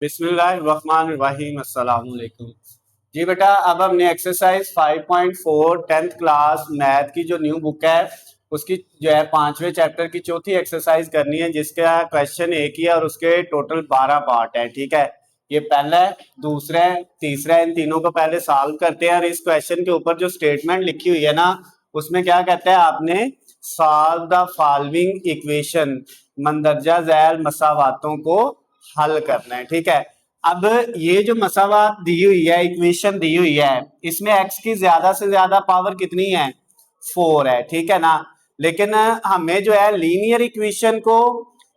बिस्मिल्लाहिर्रहमानिर्रहीम अस्सलाम वालेकुम। जी बेटा, अब हमने एक्सरसाइज 5.4 10th क्लास मैथ की जो न्यू बुक है उसकी जो है 5वें चैप्टर की चौथी एक्सरसाइज करनी है, जिसका क्वेश्चन एक ही है और उसके टोटल 12 पार्ट है। ठीक है, ये पहला है, दूसरा है, तीसरा है। इन तीनों को पहले सॉल्व करते हैं और इस क्वेश्चन के ऊपर जो स्टेटमेंट लिखी हुई है ना, उसमें क्या कहता है, आपने solve the following equation, मंदरजा Zail मसावातों को हल करना है। ठीक है, अब ये जो मसावात दी हुई है, इक्वेशन दी हुई है, इसमें एक्स की ज्यादा से ज्यादा पावर कितनी है? 4 है। ठीक है ना, लेकिन हमें जो है लीनियर इक्वेशन को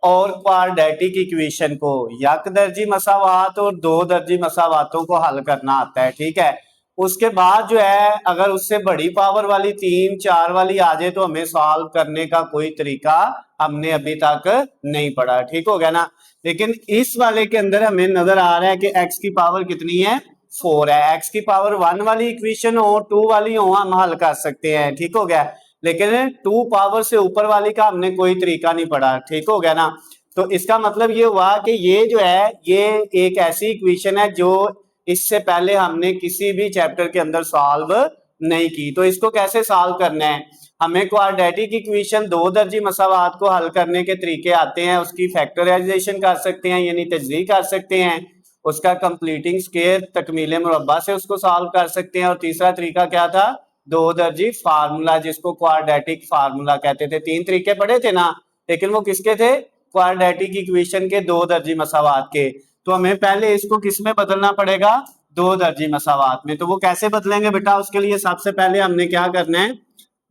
और क्वाड्रेटिक इक्वेशन को, एक दर्जी मसावात और दो दर्जी मसावातों को हल करना आता है। ठीक है, उसके बाद जो है अगर उससे बड़ी पावर वाली 3 4 वाली आ जाए तो हमें सॉल्व करने का कोई तरीका हमने अभी तक नहीं पढ़ा। ठीक हो गया ना, लेकिन इस वाले के अंदर हमें नजर आ रहा है कि x की पावर कितनी है? 4 है। x की पावर 1 वाली इक्वेशन हो, 2 वाली हो, हम हल कर सकते हैं। ठीक हो गया, लेकिन 2 पावर से ऊपर वाली का हमने कोई तरीका नहीं पढ़ा। ठीक हो गया ना, तो इसका मतलब ये हुआ कि ये जो है ये एक ऐसी इक्वेशन है जो इससे पहले हमने किसी भी चैप्टर के अंदर सॉल्व नहीं की। तो इसको कैसे सॉल्व करना है? हमें क्वाड्रेटिक इक्वेशन दो दर्जी मसावात को हल करने के तरीके आते हैं। उसकी फैक्टराइजेशन कर सकते हैं, यानी तजज़ीह कर सकते हैं। उसका कंप्लीटिंग स्क्वायर तकमील मुरब्बा से उसको सॉल्व कर सकते हैं। और तीसरा तरीका क्या था? दो दर्जी फार्मूला, जिसको क्वाड्रेटिक फार्मूला कहते थे। 3 तरीके पढ़े थे ना, लेकिन वो किसके थे? क्वाड्रेटिक इक्वेशन के दो दर्जी मसावात के। तो हमें पहले इसको किस में बदलना पड़ेगा? दो दर्जी मसावात में। तो वो कैसे बदलेंगे बेटा? उसके लिए सबसे पहले हमने क्या करना है,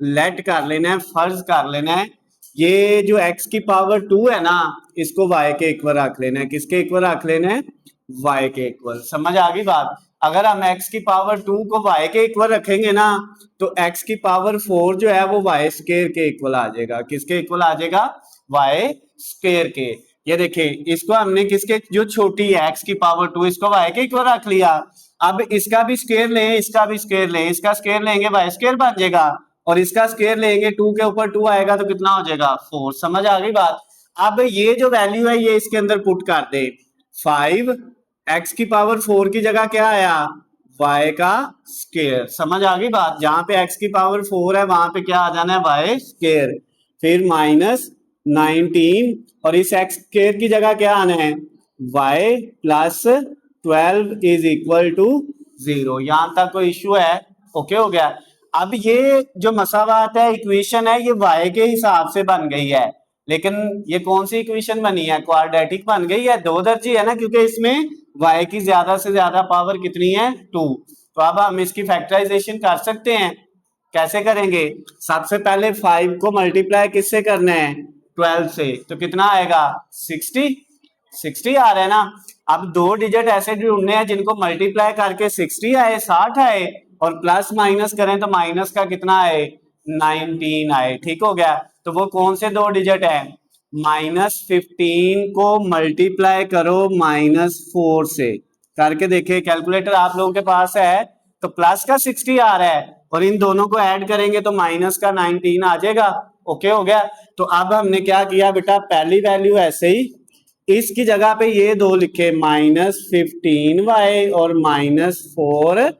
लेट कर लेना है, फर्ज कर लेना है ये जो x की पावर 2 है ना, इसको y के इक्वल रख लेना है। किसके इक्वल रख लेना है? y के इक्वल। समझ आ गई बात? अगर हम x की पावर 2 को y के इक्वल रखेंगे ना, तो x की पावर 4 जो है वो y स्क्वायर के इक्वल आ जाएगा। किसके इक्वल आ जाएगा? y स्क्वायर के। ये देखिए, इसको हमने किसके, जो छोटी है x की पावर 2, इसको y के इक्वल रख लिया। अब इसका भी स्क्वायर लें, इसका भी स्क्वायर लें, इसका स्क्वायर लेंगे y स्क्वायर बन जाएगा, और इसका स्क्वायर लेंगे 2 के ऊपर 2 आएगा तो कितना हो जाएगा? 4। समझ आ गई बात? अब ये जो वैल्यू है ये इसके अंदर पुट कर दे। 5 x की पावर 4 की जगह क्या आया? y का स्क्वायर। समझ आ गई बात? जहां पे x की पावर 4 है वहां पे क्या आ जाना है? y square. फिर माइनस 19, और इस x स्क्वायर की जगह क्या आना है? y plus 12 is equal to 0। यहां तक कोई इश्यू है? ओके हो गया। अब ये जो मसावात है, इक्वेशन है, ये y के हिसाब से बन गई है, लेकिन ये कौन सी इक्वेशन बनी है? क्वाड्रेटिक बन गई है, दो दर्जी है ना, क्योंकि इसमें y की ज्यादा से ज्यादा पावर कितनी है? 2। तो अब हम इसकी फैक्टराइजेशन कर सकते हैं। कैसे करेंगे? सबसे पहले 5 को मल्टीप्लाई किससे करना है? 12 से। तो कितना आएगा? 60 आ रहा है ना। अब दो डिजिट ऐसे ढूंढने हैं जिनको मल्टीप्लाई करके 60 आए, 60 आए, और प्लस माइनस करें तो माइनस का कितना आए? 19 आए। ठीक हो गया, तो वो कौन से दो डिजिट है? -15 को मल्टीप्लाई करो -4 से, करके देखिए। कैलकुलेटर आप लोगों के पास है तो प्लस का 60 आ रहा है, और इन दोनों को ऐड करेंगे तो माइनस का 19 आ जाएगा। ओके हो गया। तो अब हमने क्या किया बेटा, पहली वैल्यू ऐसे ही इसकी जगह पे ये दो लिखे, -15y और -4y।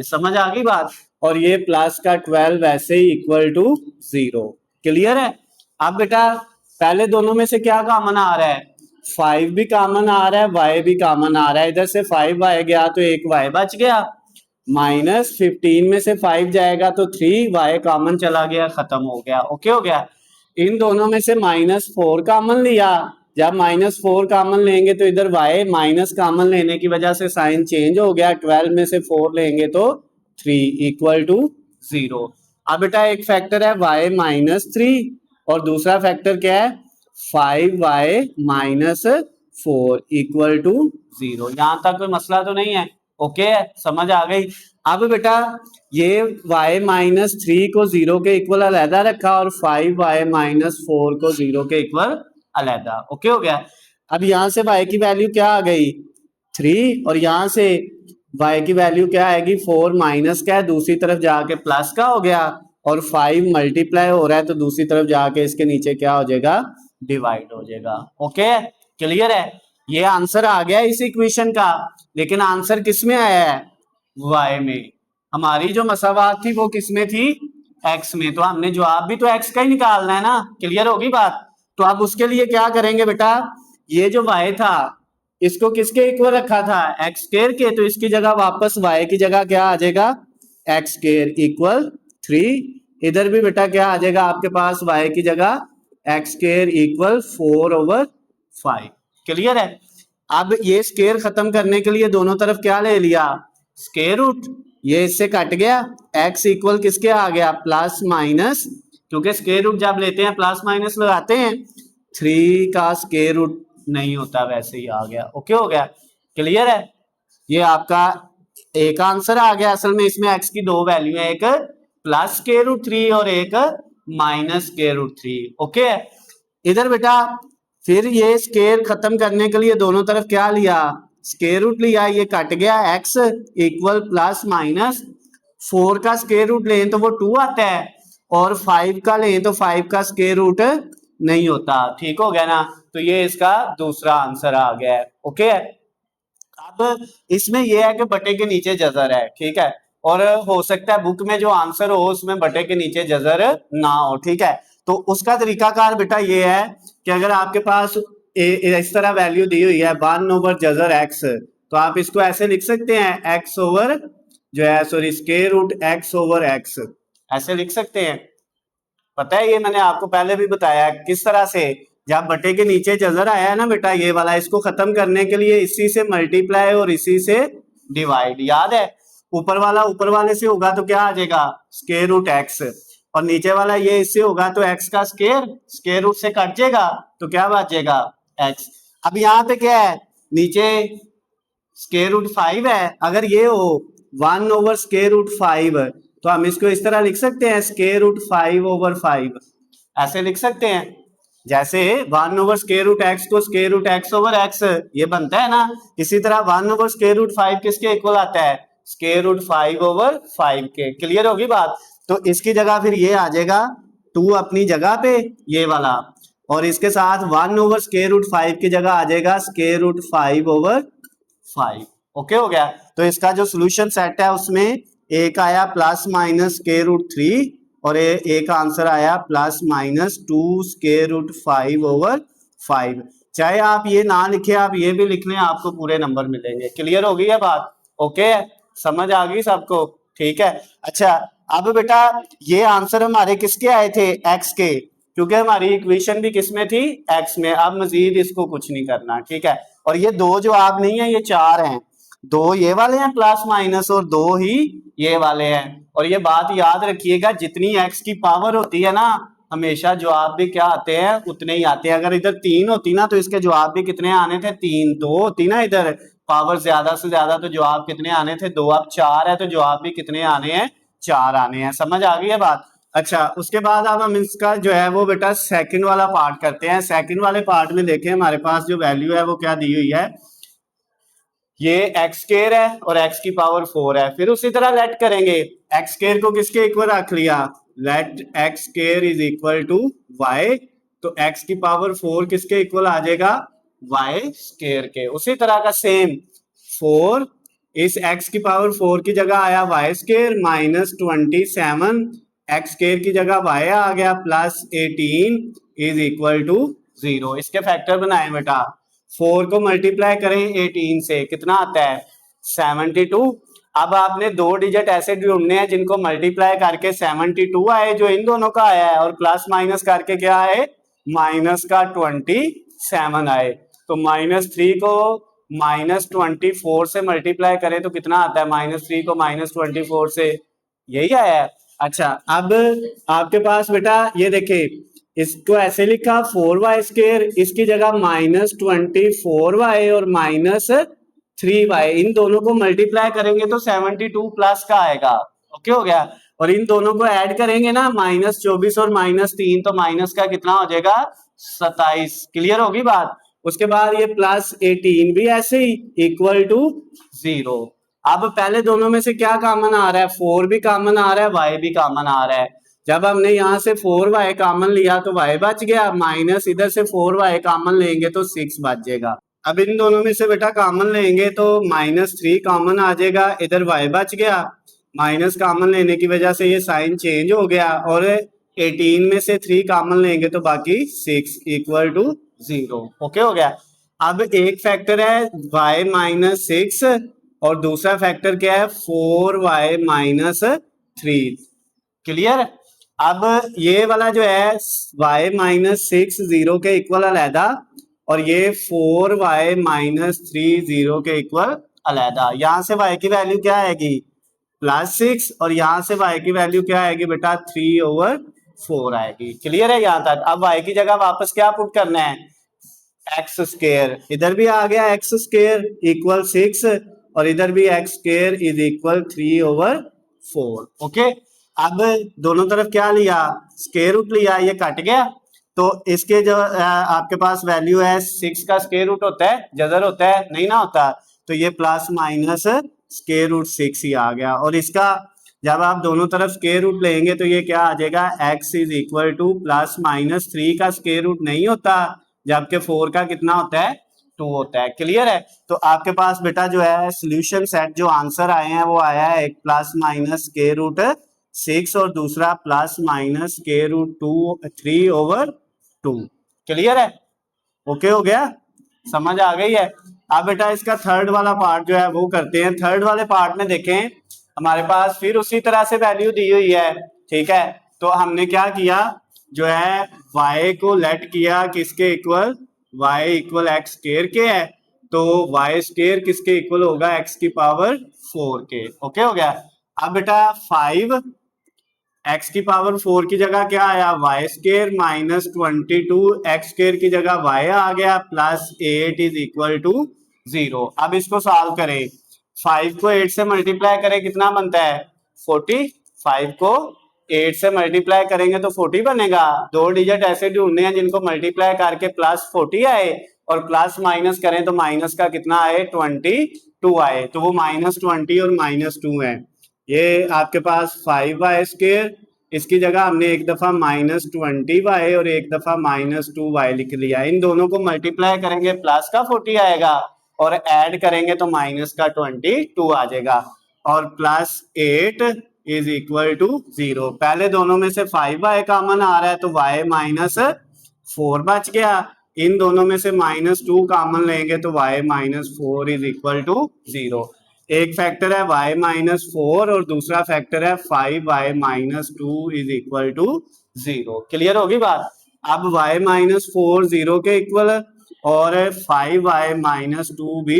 समझ आ गई बात? और ये प्लस का 12 वैसे ही इक्वल टू 0। क्लियर है? अब बेटा पहले दोनों में से क्या कॉमन आ रहा है? 5 भी कॉमन आ रहा है, y भी कॉमन आ रहा है। इधर से 5y गया तो एक y बच गया, -15 में से 5 जाएगा तो 3y कॉमन चला गया, खत्म हो गया। ओके हो गया। इन दोनों में से -4 कॉमन लिया, जब -4 कॉमन लेंगे तो इधर y माइनस कॉमन लेने की वजह से साइन चेंज हो गया। 12 में से 4 लेंगे तो 3 इक्वल टू 0। अब बेटा एक फैक्टर है y -3 और दूसरा फैक्टर क्या है? 5y -4 equal to 0। यहां तक कोई मसला तो नहीं है? ओके, समझ आ गई? अब बेटा ये y -3 को 0 के इक्वल अलहदा रखा और 5y -4 को 0 के इक्वल अलहदा। ओके हो गया। अब यहां से y की वैल्यू क्या आ गई? 3, और यहां से y की वैल्यू क्या आएगी? 4 माइनस का है, दूसरी तरफ जाके प्लस का हो गया, और 5 मल्टीप्लाई हो रहा है तो दूसरी तरफ जाके इसके नीचे क्या हो जाएगा? डिवाइड हो जाएगा। ओके, क्लियर है? ये आंसर आ गया इस इक्वेशन का, लेकिन आंसर किस में आया है? y में। हमारी जो मसावात थी वो किस में थी? x में। तो हमने जवाब भी तो x का ही निकालना है ना। क्लियर होगी बात? तो अब उसके लिए क्या करेंगे बेटा, ये जो y था इसको किसके इक्वल रखा था? x स्क्वायर के। तो इसकी जगह वापस y की जगह क्या आ जाएगा? x square equal 3। इधर भी बेटा क्या आ जाएगा आपके पास? y की जगह x स्क्वायर इक्वल 4/5। क्लियर है? अब ये स्क्वायर खत्म करने के लिए दोनों तरफ क्या ले लिया? Square root. ये इससे कट गया, x इक्वल किसके आ गया? प्लस माइनस, क्योंकि स्क्वायर रूट जब लेते हैं प्लस माइनस लगाते हैं, 3 का स्क्वायर रूट नहीं होता, वैसे ही आ गया। ओके हो गया? क्लियर है? ये आपका एक आंसर आ गया। असल में इसमें x की दो वैल्यू है, एक प्लस स्क्वायर रूट 3 और एक माइनस स्क्वायर रूट 3। ओके। इधर बेटा फिर ये स्क्वायर खत्म करने के लिए दोनों तरफ क्या लिया? स्क्वायर रूट लिया। ये कट गया, x इक्वल प्लस माइनस 4 का स्क्वायर रूट लें तो वो 2 आता है, और 5 का लें तो 5 का स्क्वायर रूट नहीं होता। ठीक हो गया ना? तो ये इसका दूसरा आंसर आ गया है। ओके। अब इसमें यह है कि बटे के नीचे जजर है, ठीक है, और हो सकता है बुक में जो आंसर हो उसमें बटे के नीचे जजर ना हो, ठीक है। तो उसका तरीकाकार बेटा ये है कि अगर आपके पास इस तरह वैल्यू दी हुई है 1 ओवर जजर x, तो आप इसको ऐसे लिख सकते हैं x ओवर जो है sorry square root x over x, ऐसे लिख सकते हैं। पता है ये मैंने आपको पहले भी बताया किस तरह से, जब बटे के नीचे जजर आया है ना बेटा ये वाला, इसको खत्म करने के लिए इसी से मल्टीप्लाई और इसी से डिवाइड, याद है? ऊपर वाला ऊपर वाले से होगा तो क्या आ जाएगा? स्क्वायर रूट x, और नीचे वाला ये इससे होगा तो x का स्क्वायर रूट से कट जाएगा तो क्या बचेगा? x। अब यहाँ पे क्या है? नीचे स्क्वायर रूट 5 है। अगर ये हो 1 ओवर स्क्वायर रूट 5, तो हम इसको इस तरह लिख सकते हैं स्क्वायर रूट 5 ओवर 5, ऐसे लिख सकते हैं। जैसे 1 ओवर स्क्वायर रूट x को square root x over x ये बनता है ना, इसी तरह 1 ओवर स्क्वायर रूट 5 किसके इक्वल आता है? स्क्वायर रूट 5 ओवर 5 के। क्लियर होगी बात? तो इसकी जगह फिर ये आ जाएगा 2 अपनी जगह पे ये वाला, और इसके साथ 1 ओवर स्क्वायर रूट 5 की जगह आ जाएगा स्क्वायर रूट 5 ओवर 5। ओके हो गया? तो इसका जो सोल्यूशन सेट है उसमें एक आया प्लस माइनस स्क्वायर रूट 3 और एक आंसर आया plus minus 2 square root 5 over 5। चाहे आप ये ना लिखे, आप ये भी लिख लें, आपको पूरे नंबर मिलेंगे। क्लियर हो गई है बात? ओके, समझ आ गई सबको? ठीक है। अच्छा, अब बेटा ये आंसर हमारे किसके आए थे? एक्स के, क्योंकि हमारी इक्वेशन भी किस में थी? एक्स में। अब मजीद इसको कुछ नहीं करना, ठीक है। और ये दो जवाब नहीं है, ये चार हैं। दो ये वाले हैं प्लस माइनस और दो ही ये वाले हैं। और ये बात याद रखिएगा, जितनी एक्स की पावर होती है ना, हमेशा जवाब भी क्या आते हैं? उतने ही आते हैं। अगर इधर 3 होती ना तो इसके जवाब भी कितने आने थे? 3। 2 होती ना इधर पावर ज्यादा से ज्यादा तो जवाब कितने आने थे? 2। अब 4 है तो जवाब भी कितने आने हैं? 4 आने हैं। समझ आ गई है बात? अच्छा, उसके बाद अब हम इसका जो है वो बेटा सेकंड वाला पार्ट करते हैं। सेकंड वाले पार्ट में देखें हमारे पास जो वैल्यू है वो क्या दी हुई है, ये एक्स स्क्वायर है और एक्स की पावर 4 है। फिर उसी तरह लेट करेंगे, एक्स स्क्वायर को किसके इक्वल रख लिया? Let x square is equal to y, तो एक्स की पावर 4 किसके इक्वल आ जाएगा? वाई स्क्वायर के। उसी तरह का सेम 4 इस एक्स की पावर 4 की जगह आया y square minus 27, x square की जगह वाई आ गया प्लस 18 इज इक्वल टू 0। इसके फैक्टर बनाए बेटा, 4 को मल्टीप्लाई करें 18 से, कितना आता है? 72। अब आपने दो डिजिट ऐसे ढूंढने हैं जिनको मल्टीप्लाई करके 72 आए, जो इन दोनों का आया है, और प्लस माइनस करके क्या आए? माइनस का 27 आए। तो -3 को -24 से मल्टीप्लाई करें तो कितना आता है? -3 को -24 से, यही आया है। अच्छा, अब आपके पास बेटा ये देखे, इसको ऐसे लिखा 4y स्क्वायर, इसकी जगह -24y और -3y, इन दोनों को मल्टीप्लाई करेंगे तो 72 प्लस का आएगा। ओके हो गया? और इन दोनों को ऐड करेंगे ना, -24 और -3, तो माइनस का कितना हो जाएगा? 27। क्लियर होगी बात? उसके बाद ये प्लस 18 भी ऐसे ही इक्वल टू 0। अब पहले दोनों में से क्या कॉमन आ रहा है? 4 भी कॉमन आ रहा है, y भी कॉमन आ रहा है। जब हमने यहाँ से 4y कॉमन लिया तो y बच गया, माइनस इधर से 4y कॉमन लेंगे तो 6 बच जाएगा। अब इन दोनों में से बेटा कॉमन लेंगे तो -3 कॉमन आ जाएगा, इधर y बच गया, माइनस कॉमन लेने की वजह से ये साइन चेंज हो गया, और 18 में से 3 कॉमन लेंगे तो बाकी 6 इक्वल टू 0। ओके हो गया। अब एक फैक्टर है y -6 और दूसरा फैक्टर क्या है 4y -3। क्लियर। अब ये वाला जो है y-6 0 के इक्वल अलहदा और ये 4y-3 0 के इक्वल अलहदा। यहां से y की वैल्यू क्या आएगी +6 और यहां से y की वैल्यू क्या आएगी बेटा 3/4 आएगी। क्लियर है यहां तक। अब y की जगह वापस क्या पुट करना है एक्स स्क्वायर, इधर भी आ गया एक्स स्क्वायर इक्वल 6 और इधर भी x square is equal 3/4। Okay. अब दोनों तरफ क्या लिया स्क्वायर रूट लिया, ये कट गया तो इसके जो आपके पास वैल्यू है 6 का स्क्वायर रूट होता है जजर होता है नहीं ना होता, तो ये प्लस माइनस स्क्वायर रूट 6 ही आ गया। और इसका जब आप दोनों तरफ स्क्वायर रूट लेंगे तो ये क्या आ जाएगा x इज इक्वल टू +-3 का स्क्वायर रूट नहीं होता, जबकि 4 का कितना होता है 2 होता है। क्लियर है। तो आपके पास बेटा जो है सोल्यूशन सेट जो आंसर आए हैं वो आया है एक +-√6 और दूसरा +-√3/2। क्लियर है। ओके हो गया, समझ आ गई है। अब बेटा इसका थर्ड वाला पार्ट जो है वो करते हैं। थर्ड वाले पार्ट में देखें हमारे पास फिर उसी तरह से वैल्यू दी हुई है, ठीक है। तो हमने क्या किया जो है y को लेट किया किसके equal, y equal x square के है, तो y स्क्वायर किसके इक्वल होगा x की पावर 4 के। ओके हो गया। अब बेटा 5 x की पावर 4 की जगह क्या आया y स्क्वायर -22 एक्स स्क्वायर की जगह y आ गया +8 इज इक्वल टू 0। अब इसको सॉल्व करें, 5 को 8 से मल्टीप्लाई करें कितना बनता है 40, 5 को 8 से मल्टीप्लाई करेंगे तो 40 बनेगा। दो डिजिट ऐसे ढूंढने हैं जिनको मल्टीप्लाई करके +40 आए और प्लस माइनस करें तो माइनस का कितना आए 22 आए, तो वो -20 और -2 है। ये आपके पास 5y स्क्वायर, इसकी जगह हमने एक दफा -20y और एक दफा -2y लिख लिया। इन दोनों को मल्टीप्लाई करेंगे प्लस का 40 आएगा और ऐड करेंगे तो माइनस का 22 आ जाएगा और +8 इज इक्वल टू 0। पहले दोनों में से 5y कॉमन आ रहा है तो y -4 बच गया, इन दोनों में से -2 कॉमन लेंगे तो y -4 इज इक्वल टू 0। एक फैक्टर है y -4 और दूसरा फैक्टर है 5y-2 is equal to 0। Clear होगी बात। अब y -4 0 के इक्वल और 5y-2 भी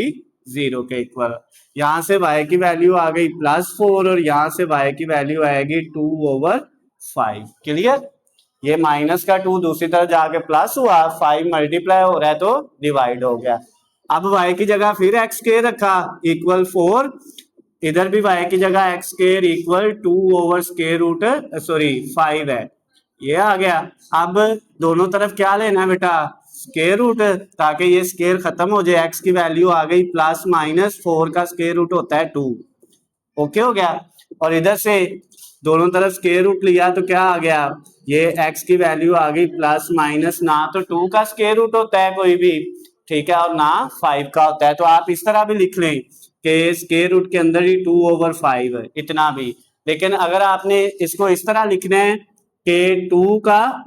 0 के इक्वल। यहां से y की वैल्यू आ गई +4 और यहां से y की वैल्यू आएगी 2/5। क्लियर। ये माइनस का 2 दूसरी तरफ जाके प्लस हुआ, 5 मल्टीप्लाई हो रहा है तो डिवाइड हो गया। अब y की जगह फिर एक्स स्क्वायर रखा इक्वल 4, इधर भी y की जगह एक्स स्क्वायर इक्वल 2/5 है, ये आ गया। अब दोनों तरफ क्या लेना है बेटा स्क्वायर रूट, ताकि ये स्क्वायर खत्म हो जाए। x की वैल्यू आ गई +-4 का स्क्वायर रूट होता है 2। ओके हो गया। और इधर से दोनों तरफ स्क्वायर रूट लिया तो क्या आ गया ये x की वैल्यू आ गई +- ना तो 2 का स्क्वायर रूट होता है कोई भी, ठीक है, और ना 5 का होता है। तो आप इस तरह भी लिख लें कि स्क्वायर रूट के अंदर ही 2/5 है, इतना भी। लेकिन अगर आपने इसको इस तरह लिखना है कि 2 का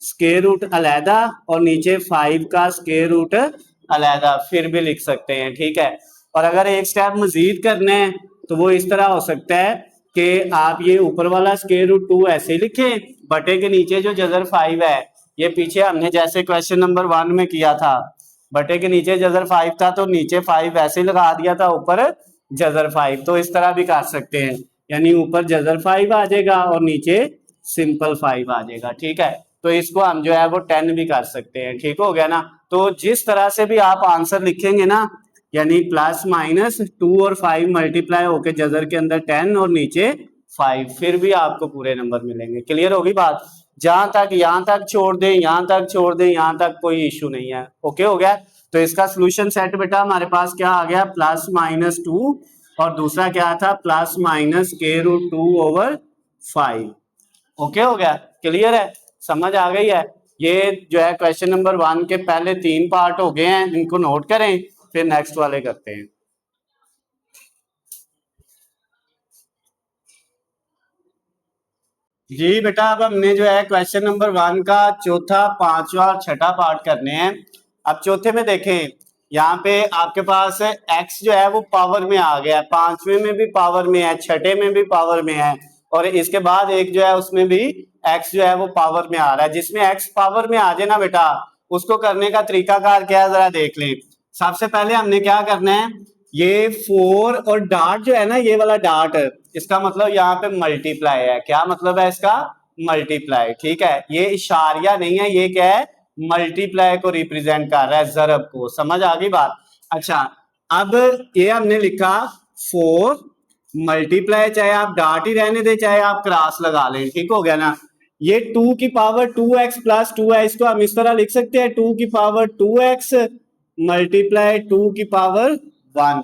स्क्वायर रूट अलहदा और नीचे 5 का स्क्वायर रूट अलहदा, फिर भी लिख सकते हैं, ठीक है। और अगर एक स्टेप मजीद करना है तो वो इस तरह हो सकता है कि आप ये ऊपर वाला स्क्वायर रूट 2 ऐसे लिखें, बटे के नीचे जो जजर 5 है, ये पीछे हमने जैसे क्वेश्चन नंबर 1 में किया था, बटे के नीचे जजर 5 था तो नीचे 5 ऐसे लगा दिया था, ऊपर जजर 5। तो इस तरह भी कर सकते हैं, यानी ऊपर जजर 5 आ जाएगा और नीचे सिंपल 5 आ जाएगा, ठीक है। तो इसको हम जो है वो 10 भी कर सकते हैं, ठीक हो गया ना। तो जिस तरह से भी आप आंसर लिखेंगे ना, यानी +-2 और 5 मल्टीप्लाई होके जजर के अंदर 10 और नीचे 5, फिर भी आपको पूरे नंबर मिलेंगे। क्लियर होगी बात। जहां तक यहाँ तक छोड़ दें, यहाँ तक छोड़ दें, यहाँ तक कोई इश्यू नहीं है। ओके हो गया। तो इसका सोल्यूशन सेट बेटा हमारे पास क्या आ गया +-2 और दूसरा क्या था +-√2/5। ओके हो गया। क्लियर है, समझ आ गई है। ये जो है क्वेश्चन नंबर 1 के पहले 3 पार्ट हो गए हैं, इनको नोट करें, फिर नेक्स्ट वाले करते हैं। जी बेटा, अब हमने जो है क्वेश्चन नंबर 1 का चौथा, पांचवा और छठा पार्ट करने हैं। अब चौथे में देखें, यहाँ पे आपके पास x जो है वो पावर में आ गया है, पांचवें में भी पावर में है, छठे में भी पावर में है, और इसके बाद एक जो है उसमें भी x जो है वो पावर में आ रहा है। जिसमें x पावर में आ जाए ना बेटा, उसको करने का तरीकाकार क्या है जरा देख लें। सबसे पहले हमने क्या करना है, ये 4 और डार्ट जो है ना, ये वाला डार्ट, इसका मतलब यहाँ पे मल्टीप्लाई है। क्या मतलब है इसका? मल्टीप्लाई। ठीक है, ये इशारिया नहीं है, ये क्या है? मल्टीप्लाई को रिप्रेजेंट कर रहा है, जरब को। समझ आ गई बात? अच्छा, अब ये हमने लिखा 4 मल्टीप्लाई, चाहे आप डार्ट ही रहने दे चाहे आप क्रॉस लगा लें, ठीक हो गया ना। ये 2 की पावर 2x प्लस 2 है, इसको हम इस तरह लिख सकते हैं 2 की पावर 2x मल्टीप्लाई 2 की पावर 1।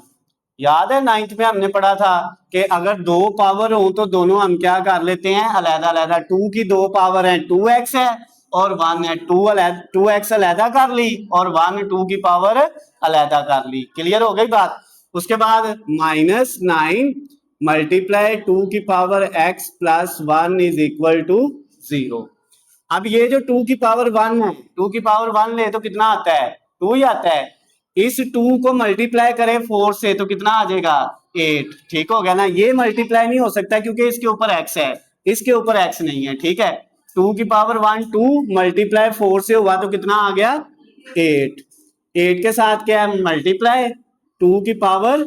याद है 9th में हमने पढ़ा था कि अगर दो पावर हो तो दोनों हम क्या कर लेते हैं, अलहदा अलहदा। 2 की दो पावर है, 2x है और 1 है, 2x अलहदा कर ली और 1 2 की पावर अलहदा कर ली। क्लियर हो गई बात? उसके बाद -9 मल्टीप्लाई 2 की power x plus 1 is equal to 0। अब ये जो 2 की पावर 1 है, 2 की पावर 1 ले तो कितना आता है? 2 ही आता है। इस 2 को मल्टीप्लाई करें 4 से तो कितना आ जाएगा? 8। ठीक हो गया ना। ये मल्टीप्लाई नहीं हो सकता क्योंकि इसके ऊपर x है, इसके ऊपर x नहीं है। ठीक है, 2 की पावर 1 2 मल्टीप्लाई 4 से हुआ तो कितना आ गया? 8। 8 के साथ क्या है? मल्टीप्लाई 2 की पावर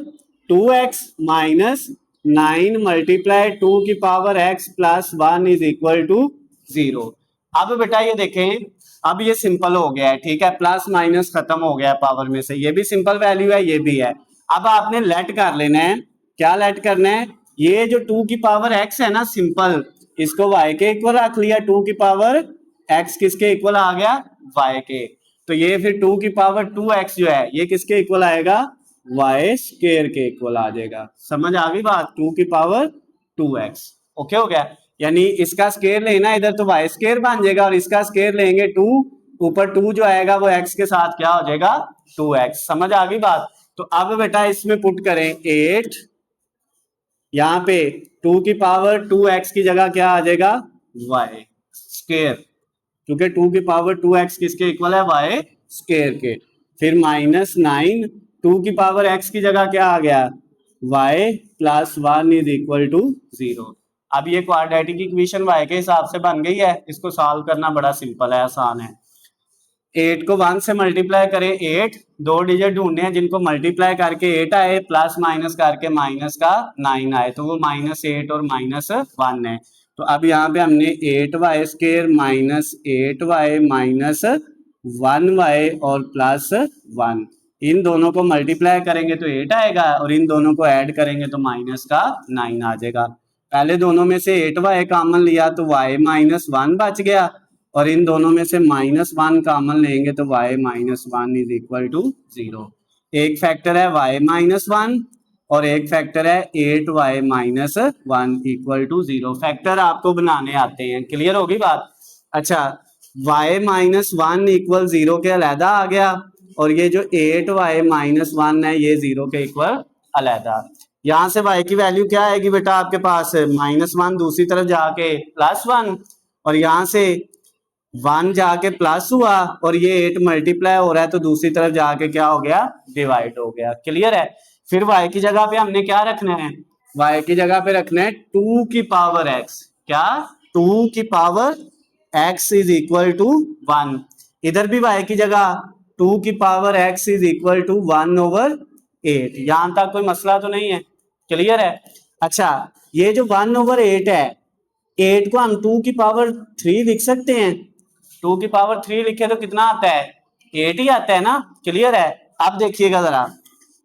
2x माइनस 9 मल्टीप्लाई 2 की power x plus 1 is equal to 0। अब बेटा ये देखें, अब ये सिंपल हो गया है। ठीक है, प्लस माइनस खत्म हो गया है पावर में से, ये भी सिंपल वैल्यू है, ये भी है। अब आपने लेट कर लेना है। क्या लेट करना है? ये जो 2 की पावर x है ना, सिंपल इसको y के इक्वल रख लिया। 2 की पावर x किसके इक्वल आ गया? y के। तो ये फिर 2 की पावर 2x जो है ये किसके इक्वल आएगा? y स्क्वायर के इक्वल आ जाएगा। समझ आ गई बात? 2 की पावर 2x। ओके हो गया। यानी इसका स्केयर लेना इधर तो y स्केयर बन जाएगा और इसका स्केयर लेंगे 2, ऊपर 2 जो आएगा वो x के साथ क्या हो जाएगा? 2x। समझ आ गई बात? तो अब बेटा इसमें पुट करें 8, यहाँ पे 2 की पावर 2x की जगह क्या आ जाएगा? y स्केयर, क्योंकि 2 की पावर 2x किसके इक्वल है? y स्केयर के। फिर -9 2 की पावर x की जगह क्या आ गया? y plus 1 is equal to 0। अब ये क्वाड्रेटिक इक्वेशन y के हिसाब से बन गई है। इसको सॉल्व करना बड़ा सिंपल है, आसान है। 8 को 1 से मल्टीप्लाई करें 8, दो डिजिट ढूंढने हैं जिनको मल्टीप्लाई करके 8 आए, प्लस माइनस करके माइनस का 9 आए, तो वो -8 और -1 है। तो अब यहाँ पे हमने 8y square minus 8y minus 1y और प्लस 1, इन दोनों को मल्टीप्लाई करेंगे तो 8 आएगा और इन दोनों को ऐड करेंगे तो माइनस का 9 आ जाएगा। पहले दोनों में से 8y कॉमन लिया तो y -1 बच गया और इन दोनों में से -1 कॉमन लेंगे तो y -1 इज इक्वल टू 0। एक फैक्टर है y -1 और एक फैक्टर है 8y -1 इक्वल टू 0। फैक्टर आपको बनाने आते हैं। क्लियर होगी बात? अच्छा, y -1 इक्वल 0 के अलहदा आ गया और ये जो 8y -1 है ये 0 के इक्वल अलहदा। यहाँ से y की वैल्यू क्या आएगी बेटा आपके पास? -1 दूसरी तरफ जाके +1 और यहाँ से 1 जाके प्लस हुआ और ये 8 मल्टीप्लाई हो रहा है तो दूसरी तरफ जाके क्या हो गया? डिवाइड हो गया। क्लियर है? फिर y की जगह पे हमने क्या रखना है? y की जगह पे रखना है 2 की पावर x। क्या? 2 की power x is equal to 1। इधर भी y की जगह 2 की power x is equal to 1/8। यहां तक कोई मसला तो नहीं है? क्लियर है? अच्छा, ये जो 1/8 है, 8 को हम 2 की पावर 3 लिख सकते हैं। 2 की पावर 3 लिखे तो कितना आता है? 8 ही आता है ना। क्लियर है? अब देखिएगा जरा,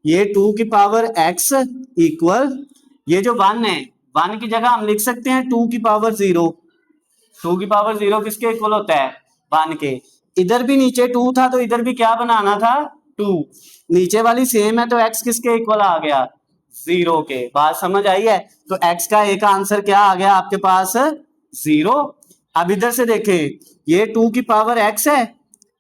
ये 2 की पावर x इक्वल ये जो 1 है, 1 की जगह हम लिख सकते हैं 2 की पावर 0। 2 की पावर 0 किसके इक्वल होता है? 1 के। इधर भी नीचे 2 था तो इधर भी क्या बनाना था? 2। नीचे वाली सेम है तो x किसके इक्वल आ गया? 0 के। बात समझ आई है? तो x का एक आंसर क्या आ गया आपके पास? 0। अब इधर से देखें, ये 2 की पावर x है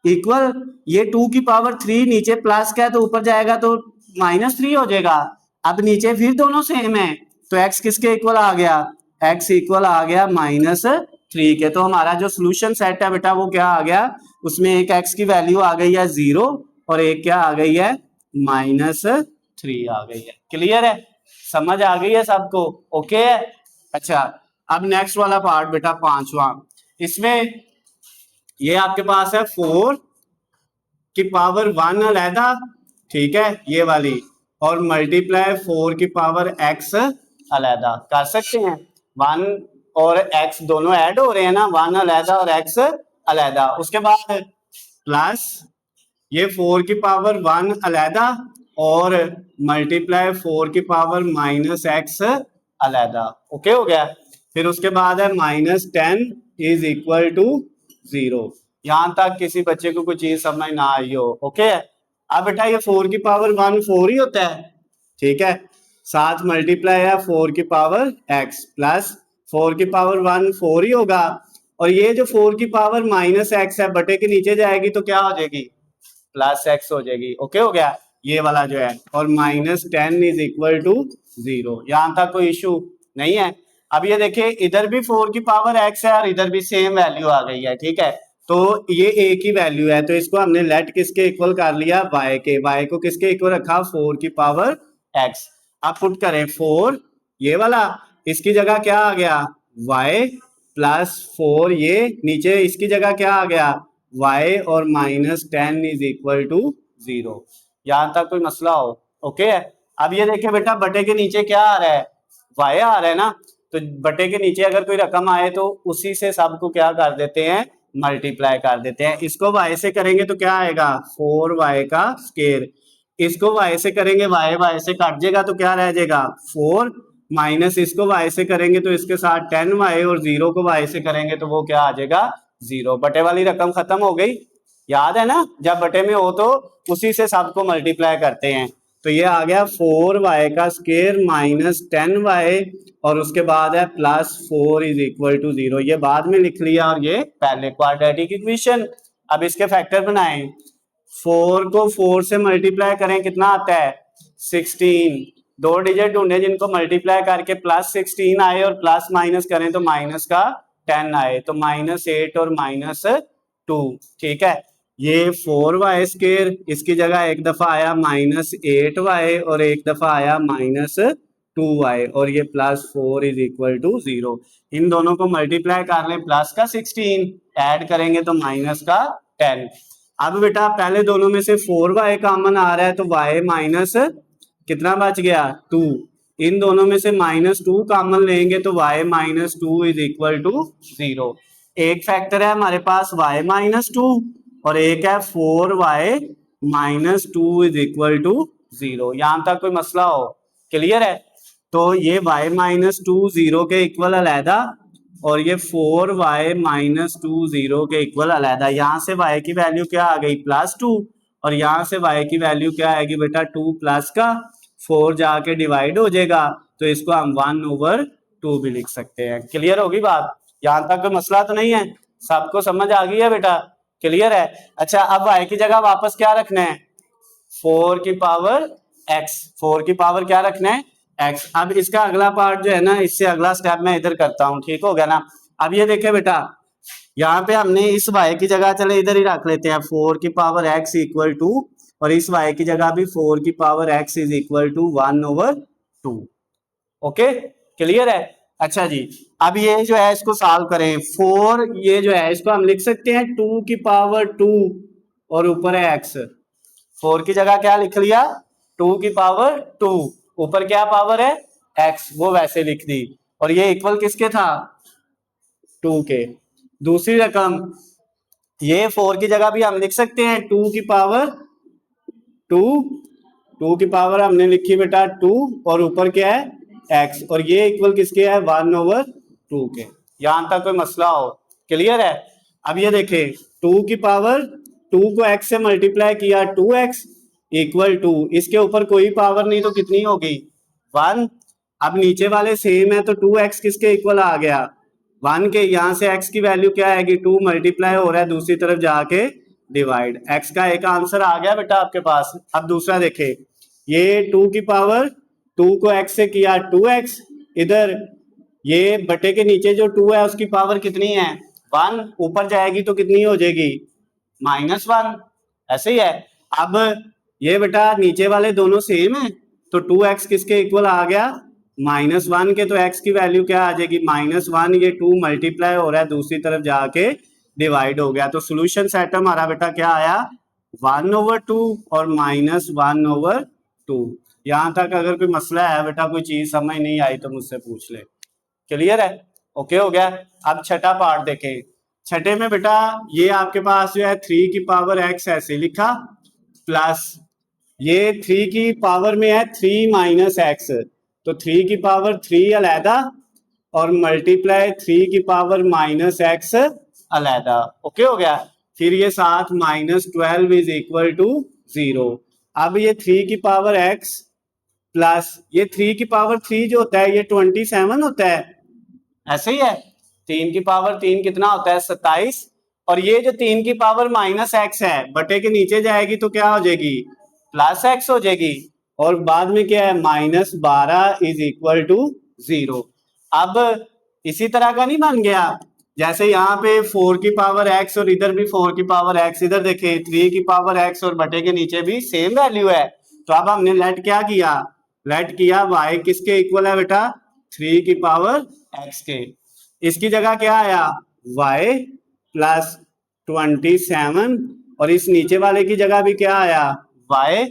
इक्वल ये 2 की पावर 3 नीचे प्लस का है तो ऊपर जाएगा तो -3 हो जाएगा। अब नीचे फिर दोनों सेम है तो x किसके इक्वल आ गया, x इक्वल आ गया -3 के। तो हमारा जो सोल्यूशन सेट है बेटा वो क्या आ गया, उसमें एक x की वैल्यू आ गई है 0 और एक क्या आ गई है -3 आ गई है। क्लियर है, समझ आ गई है सबको, ओके है। अच्छा अब नेक्स्ट वाला पार्ट बेटा पांचवा, इसमें ये आपके पास है 4 की पावर 1 अलहदा, ठीक है ये वाली, और मल्टीप्लाई 4 की पावर x अलहदा कर सकते हैं। 1 और x दोनों ऐड हो रहे हैं ना, 1 अलहदा और x अलहदा। उसके बाद प्लस ये 4 की पावर 1 अलहदा और मल्टीप्लाई 4 की पावर -x अलहदा, ओके हो गया। फिर उसके बाद है -10 इज इक्वल टू 0। यहां तक किसी बच्चे को कोई चीज समझ ना आई हो, ओके। अब बेटा ये 4 की पावर 1 4 ही होता है, ठीक है। साथ मल्टीप्लाई है 4 की पावर x प्लस 4 की पावर 1 4 ही होगा, और ये जो 4 की पावर -x है बटे के नीचे जाएगी तो क्या हो जाएगी, +x हो जाएगी, ओके हो गया ये वाला जो है। और -10 इज इक्वल टू 0, यहां तक कोई इशू नहीं है। अब ये देखिए इधर भी 4 की पावर x है और इधर भी सेम वैल्यू आ गई है, ठीक है। तो ये एक ही वैल्यू है तो इसको हमने लेट किसके इक्वल कर लिया, y के। y को किसके इक्वल रखा, 4 की पावर x। अब पुट करें 4 ये वाला, इसकी जगह क्या आ गया y प्लस 4, ये नीचे इसकी जगह क्या आ गया y और -10 इज इक्वल टू 0। यहां तक कोई मसला हो, ओके है। अब ये देखिए बेटा बटे के नीचे क्या आ रहा है, y आ रहा है ना, तो बटे के नीचे अगर कोई रकम आए तो उसी से सबको क्या कर देते हैं, मल्टीप्लाई कर देते हैं। इसको y से करेंगे तो क्या आएगा 4y का स्क्वायर, इसको y से करेंगे y से काट जाएगा तो क्या रह जाएगा 4, माइनस इसको y से करेंगे तो इसके साथ 10y और 0 को y से करेंगे तो वो क्या आ जाएगा 0। बटे वाली रकम खत्म हो गई, याद है ना, जब बटे में हो तो उसी से सबको मल्टीप्लाई करते हैं। तो ये आ गया 4y का स्क्वायर -10y और उसके बाद है +4 इज इक्वल टू 0। ये बाद में लिख लिया और ये पहले क्वाड्रेटिक इक्वेशन। अब इसके फैक्टर बनाएं, 4 को 4 से मल्टीप्लाई करें कितना आता है 16, दो डिजिट ढूंढे जिनको मल्टीप्लाई करके +16 आए और प्लस माइनस करें तो माइनस का 10 आए, तो -8 और -2, ठीक है। ये 4y स्क्वायर, इसकी जगह एक दफा आया -8y और एक दफा आया -2y और ये +4 इज इक्वल टू 0। इन दोनों को मल्टीप्लाई कर लें, प्लस का 16 ऐड करेंगे तो माइनस का 10। अब बेटा पहले दोनों में से 4y कॉमन आ रहा है तो y माइनस कितना बच गया 2, इन दोनों में से -2 कॉमन लेंगे तो y -2 इज इक्वल टू 0। एक फैक्टर है हमारे पास y -2 और एक है 4y -2 इज इक्वल टू 0। यहां तक कोई मसला हो, क्लियर है। तो ये y -2 0 के इक्वल अलहदा और ये 4y -2 0 के इक्वल अलहदा। यहाँ से y की वैल्यू क्या आ गई +2 और यहाँ से y की वैल्यू क्या आएगी बेटा 2 प्लस का 4 जाके डिवाइड हो जाएगा तो इसको हम 1/2 भी लिख सकते हैं। क्लियर होगी बात, यहाँ तक कोई मसला तो नहीं है, सबको समझ आ गई है बेटा, क्लियर है। अच्छा अब y की जगह वापस क्या रखना है 4 की पावर x, 4 की पावर क्या रखना है x। अब इसका अगला पार्ट जो है ना, इससे अगला स्टेप मैं इधर करता हूं, ठीक हो गया ना। अब ये देखे बेटा यहाँ पे हमने इस y की जगह चले इधर ही रख लेते हैं 4 की पावर x इक्वल टू, और इस y की जगह भी 4 की power x is equal to 1/2, okay clear है। अच्छा जी अब ये जो है इसको सॉल्व करें, 4 ये जो है इसको हम लिख सकते हैं 2 की पावर 2 और ऊपर है x। 4 की जगह क्या लिख लिया 2 की पावर 2, ऊपर क्या पावर है x, वो वैसे लिख दी, और ये इक्वल किसके था 2 के। दूसरी रकम ये 4 की जगह भी हम लिख सकते हैं 2 की पावर 2, 2 की पावर हमने लिखी बेटा 2 और ऊपर क्या है x, और ये इक्वल किसके है 1/2 के। यहां तक कोई मसला हो, क्लियर है। अब ये देखें 2 की पावर 2 को x से मल्टीप्लाई किया 2x इक्वल टू, इसके ऊपर कोई पावर नहीं तो कितनी होगी 1। अब नीचे वाले सेम है तो 2x किसके इक्वल आ गया 1 के यहाँ से x की वैल्यू क्या आएगी 2 मल्टीप्लाई हो रहा है दूसरी तरफ जाके डिवाइड, x का एक आंसर आ गया बेटा आपके पास। अब दूसरा देखे, ये 2 की पावर 2 को x से किया 2x, इधर ये बटे के नीचे जो 2 है उसकी पावर कितनी है 1, ऊपर जाएगी तो कितनी हो जाएगी -1, ऐसे ही है। अब ये बेटा नीचे वाले दोनों सेम है तो 2x किसके इक्वल आ गया -1 के, तो x की वैल्यू क्या आ जाएगी -1, ये 2 मल्टीप्लाई हो रहा है दूसरी तरफ जाके डिवाइड हो गया, तो सोल्यूशन सेट हमारा बेटा क्या आया 1/2 और -1/2। यहां तक अगर कोई मसला है बेटा, कोई चीज समझ नहीं आई तो मुझसे पूछ ले। क्लियर है, ओके हो गया। अब छठा पार्ट देखें। छठे में बेटा ये आपके पास जो है 3 की पावर x ऐसे लिखा, प्लस ये 3 की पावर में है 3 माइनस x, तो 3 की पावर 3 अलहदा और मल्टीप्लाई 3 की पावर -x अलहदा, ओके हो गया। फिर ये साथ -12 इज इक्वल टू 0। अब ये 3 की पावर x प्लस ये 3 की पावर 3 जो होता है ये 27 होता है, ऐसे ही है। 3 की पावर 3 कितना होता है 27, और ये जो 3 की पावर -x है बटे के नीचे जाएगी तो क्या हो जाएगी +x हो जाएगी, और बाद में क्या है -12 इज इक्वल टू 0। अब इसी तरह का नहीं बन गया, जैसे यहाँ पे 4 की पावर x और इधर भी 4 की पावर x, इधर देखे 3 की पावर x और बटे के नीचे भी सेम वैल्यू है, तो अब हमने लेट क्या किया, लेट किया y किसके इक्वल है बेटा 3 की पावर x के, इसकी जगह क्या आया y प्लस 27, और इस नीचे वाले की जगह भी क्या आया y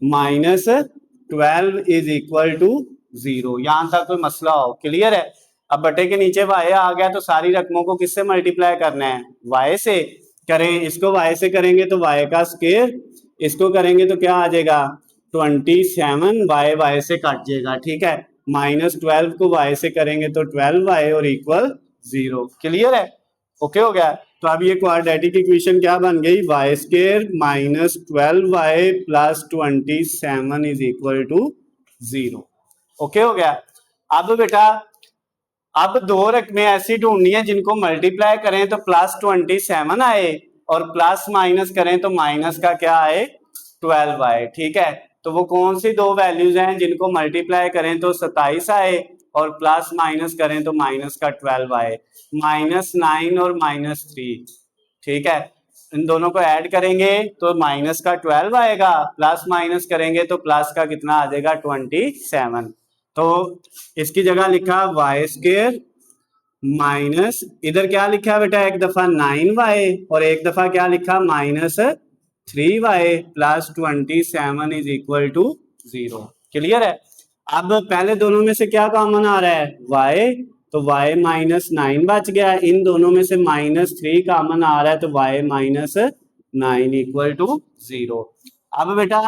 -12 इज इक्वल टू 0। यहां तक कोई मसला हो, क्लियर है। अब बटे के नीचे y आ गया तो सारी रकमों को किससे मल्टीप्लाई करना है y से करें, इसको y से करेंगे तो y का स्क्वायर, इसको करेंगे तो क्या आ जाएगा 27, y से कट जाएगा, ठीक है। -12 को y से करेंगे तो 12y और इक्वल 0, क्लियर है, ओके हो गया। तो अब ये क्वाड्रेटिक इक्वेशन क्या बन गई y square -12y plus 27 is equal to 0, okay हो गया। अब बेटा अब दो रकमें ऐसी ढूंढनी है जिनको मल्टीप्लाई करें तो +27 आए और प्लस माइनस करें तो माइनस का क्या आए 12 आए, ठीक है। तो वो कौन सी दो वैल्यूज हैं जिनको मल्टीप्लाई करें तो 27 आए और प्लस माइनस करें तो माइनस का 12 आए, -9 और -3, ठीक है। इन दोनों को ऐड करेंगे तो माइनस का 12 आएगा, प्लस माइनस करेंगे तो प्लस का कितना आ जाएगा 27। तो इसकी जगह लिखा y स्क्वायर माइनस, इधर क्या लिखा बेटा एक दफा 9y और एक दफा क्या लिखा -3y plus 27 is equal to 0, clear है। अब पहले दोनों में से क्या कॉमन आ रहा है y, तो y -9 बच गया, इन दोनों में से -3 कॉमन आ रहा है तो y -9 इक्वल टू 0। अब बेटा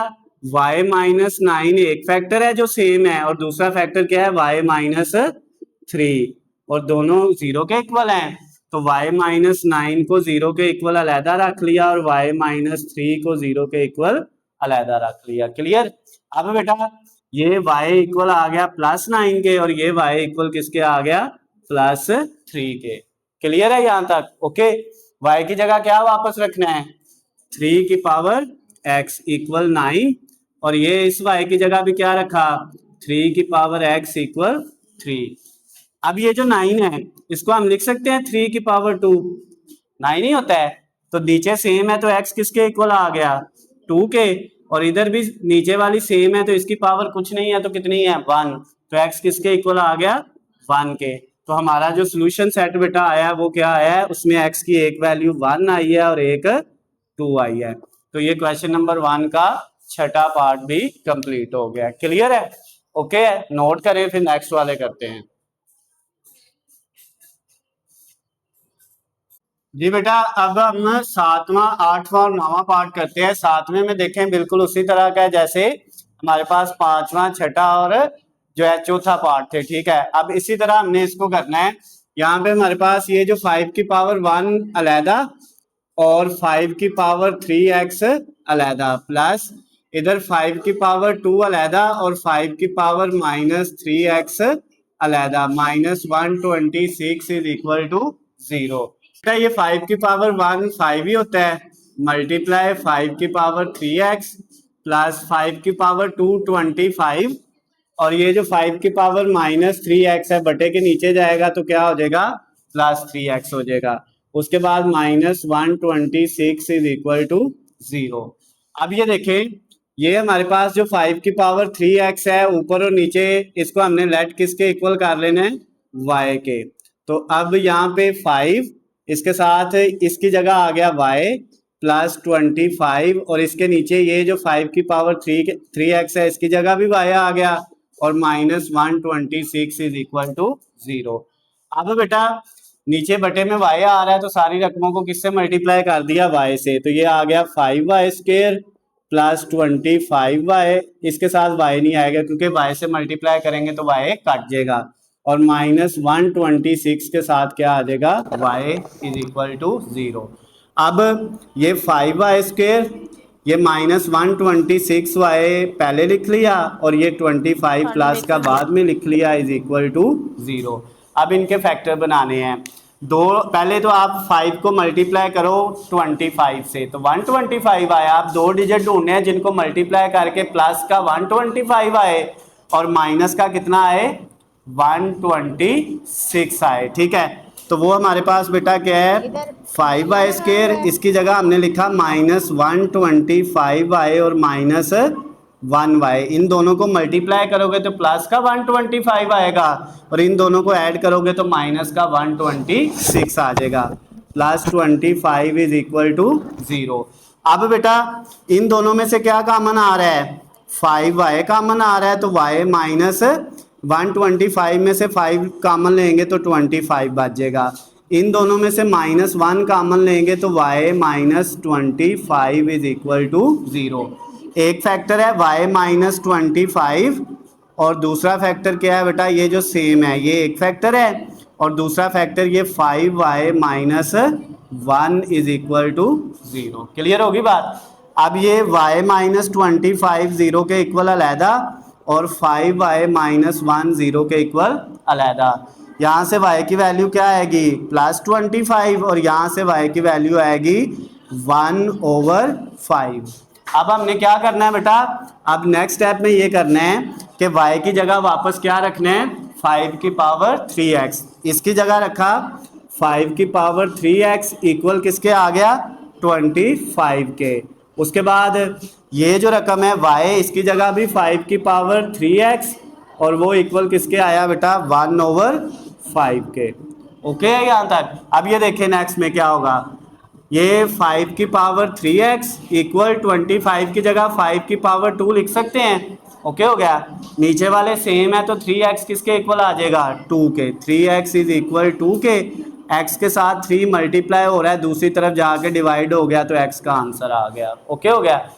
y -9 एक फैक्टर है जो सेम है और दूसरा फैक्टर क्या है y -3, और दोनों 0 के इक्वल हैं, तो y -9 को 0 के इक्वल अलहदा रख लिया और y -3 को 0 के इक्वल अलहदा रख लिया, क्लियर। अब बेटा ये y इक्वल आ गया +9 के और ये y इक्वल किसके आ गया +3 के, क्लियर है यहाँ तक, ओके। y की जगह क्या वापस रखना है 3 की पावर x इक्वल 9, और ये इस y की जगह भी क्या रखा 3 की पावर x इक्वल 3। अब ये जो 9 है इसको हम लिख सकते हैं 3 की पावर 2, 9 ही होता है, तो नीचे सेम है तो x किसके इक्वल आ गया 2 के, और इधर भी नीचे वाली सेम है तो इसकी पावर कुछ नहीं है तो कितनी है 1, तो x किसके इक्वल आ गया 1 के। तो हमारा जो सोल्यूशन सेट बेटा आया वो क्या आया है, उसमें x की एक वैल्यू 1 आई है और एक 2 आई है। तो ये क्वेश्चन नंबर 1 का छठा पार्ट भी कंप्लीट हो गया, क्लियर है, ओके है। नोट करें फिर नेक्स्ट वाले करते हैं। जी बेटा अब हम 7वां 8वां और 9वां पार्ट करते हैं। 7वें में देखें बिल्कुल उसी तरह का है जैसे हमारे पास 5वां 6ठा और जो है चौथा पार्ट थे, ठीक है। अब इसी तरह हमने इसको करना है। यहाँ पे हमारे पास ये जो 5 की पावर 1 अलहदा और 5 की पावर 3x अलहदा, प्लस इधर 5 की पावर 2 अलहदा और 5 की पावर -3x अलहदा, -126 इज इक्वल टू 0। ये 5 की पावर 1 5 ही होता है, मल्टीप्लाई 5 की पावर 3x प्लस 5 की पावर 2 25, और ये जो 5 की पावर -3x है बटे के नीचे जाएगा तो क्या हो जाएगा, +3x हो जाएगा। उसके बाद -126 इज इक्वल टू 0। अब ये देखें, ये हमारे पास जो 5 की पावर 3x है ऊपर और नीचे, इसको हमने लेट किसके इक्वल कर लेना है, y के। तो अब यहाँ पे 5, इसके साथ इसकी जगह आ गया y प्लस 25, और इसके नीचे ये जो 5 की पावर 3x है इसकी जगह भी y आ गया, और -126 इज इक्वल टू 0। अब बेटा नीचे बटे में y आ रहा है तो सारी रकमों को किससे मल्टीप्लाई कर दिया, y से। तो ये आ गया 5y² प्लस 25y, इसके साथ y नहीं आएगा क्योंकि y से मल्टीप्लाई करेंगे तो y कट जाएगा, और -126 के साथ क्या आ जाएगा, y इज इक्वल टू 0। अब ये 5y², ये -126y पहले लिख लिया, और ये 25 प्लस का बाद में लिख लिया, इज इक्वल टू 0। अब इनके फैक्टर बनाने हैं दो। पहले तो आप 5 को मल्टीप्लाई करो 25 से, तो 125 आया। आप दो डिजिट ढूंढने हैं जिनको मल्टीप्लाई करके प्लस का 125 आए और माइनस का कितना आए, 126 आए। ठीक है, तो वो हमारे पास बेटा क्या है, 5y², इसकी जगह हमने लिखा -125y और -1y। इन दोनों को मल्टीप्लाई करोगे तो प्लस का 125 आएगा, और इन दोनों को ऐड करोगे तो माइनस का 126 आ जाएगा। +25 इज इक्वल टू 0। अब बेटा इन दोनों में से क्या कॉमन आ रहा है, 5y कॉमन आ रहा है, तो y -125 में से 5 कॉमन लेंगे तो 25 बच जाएगा। इन दोनों में से -1 कॉमन लेंगे तो y -25 इज इक्वल टू 0। एक फैक्टर है y -25, और दूसरा फैक्टर क्या है बेटा, ये जो सेम है, ये एक फैक्टर है, और दूसरा फैक्टर ये 5y -1 is equal to 0। Clear होगी बात। अब ये y -25 0 के इक्वल अलहदा, और 5y -1 0 के इक्वल अलहदा। यहाँ से y की वैल्यू क्या आएगी, +25, और यहाँ से y की वैल्यू आएगी 1/5। अब हमने क्या करना है बेटा, अब नेक्स्ट स्टेप में ये करना है कि y की जगह वापस क्या रखना है, 5 की पावर 3x। इसकी जगह रखा 5 की पावर 3x इक्वल किसके आ गया, 25 के। उसके बाद ये जो रकम है y, इसकी जगह भी 5 की पावर 3x, और वो इक्वल किसके आया बेटा, 1/5 के। ओके है यहाँ तक। अब ये देखें नेक्स्ट में क्या होगा, ये 5 की पावर 3x इक्वल 25 की जगह 5 की पावर 2 लिख सकते हैं। ओके हो गया। नीचे वाले सेम है तो 3x किसके इक्वल आ जाएगा, 2 के। 3x इज इक्वल 2 के, x के साथ 3 मल्टीप्लाई हो रहा है, दूसरी तरफ जाके डिवाइड हो गया तो x का आंसर आ गया। ओके हो गया।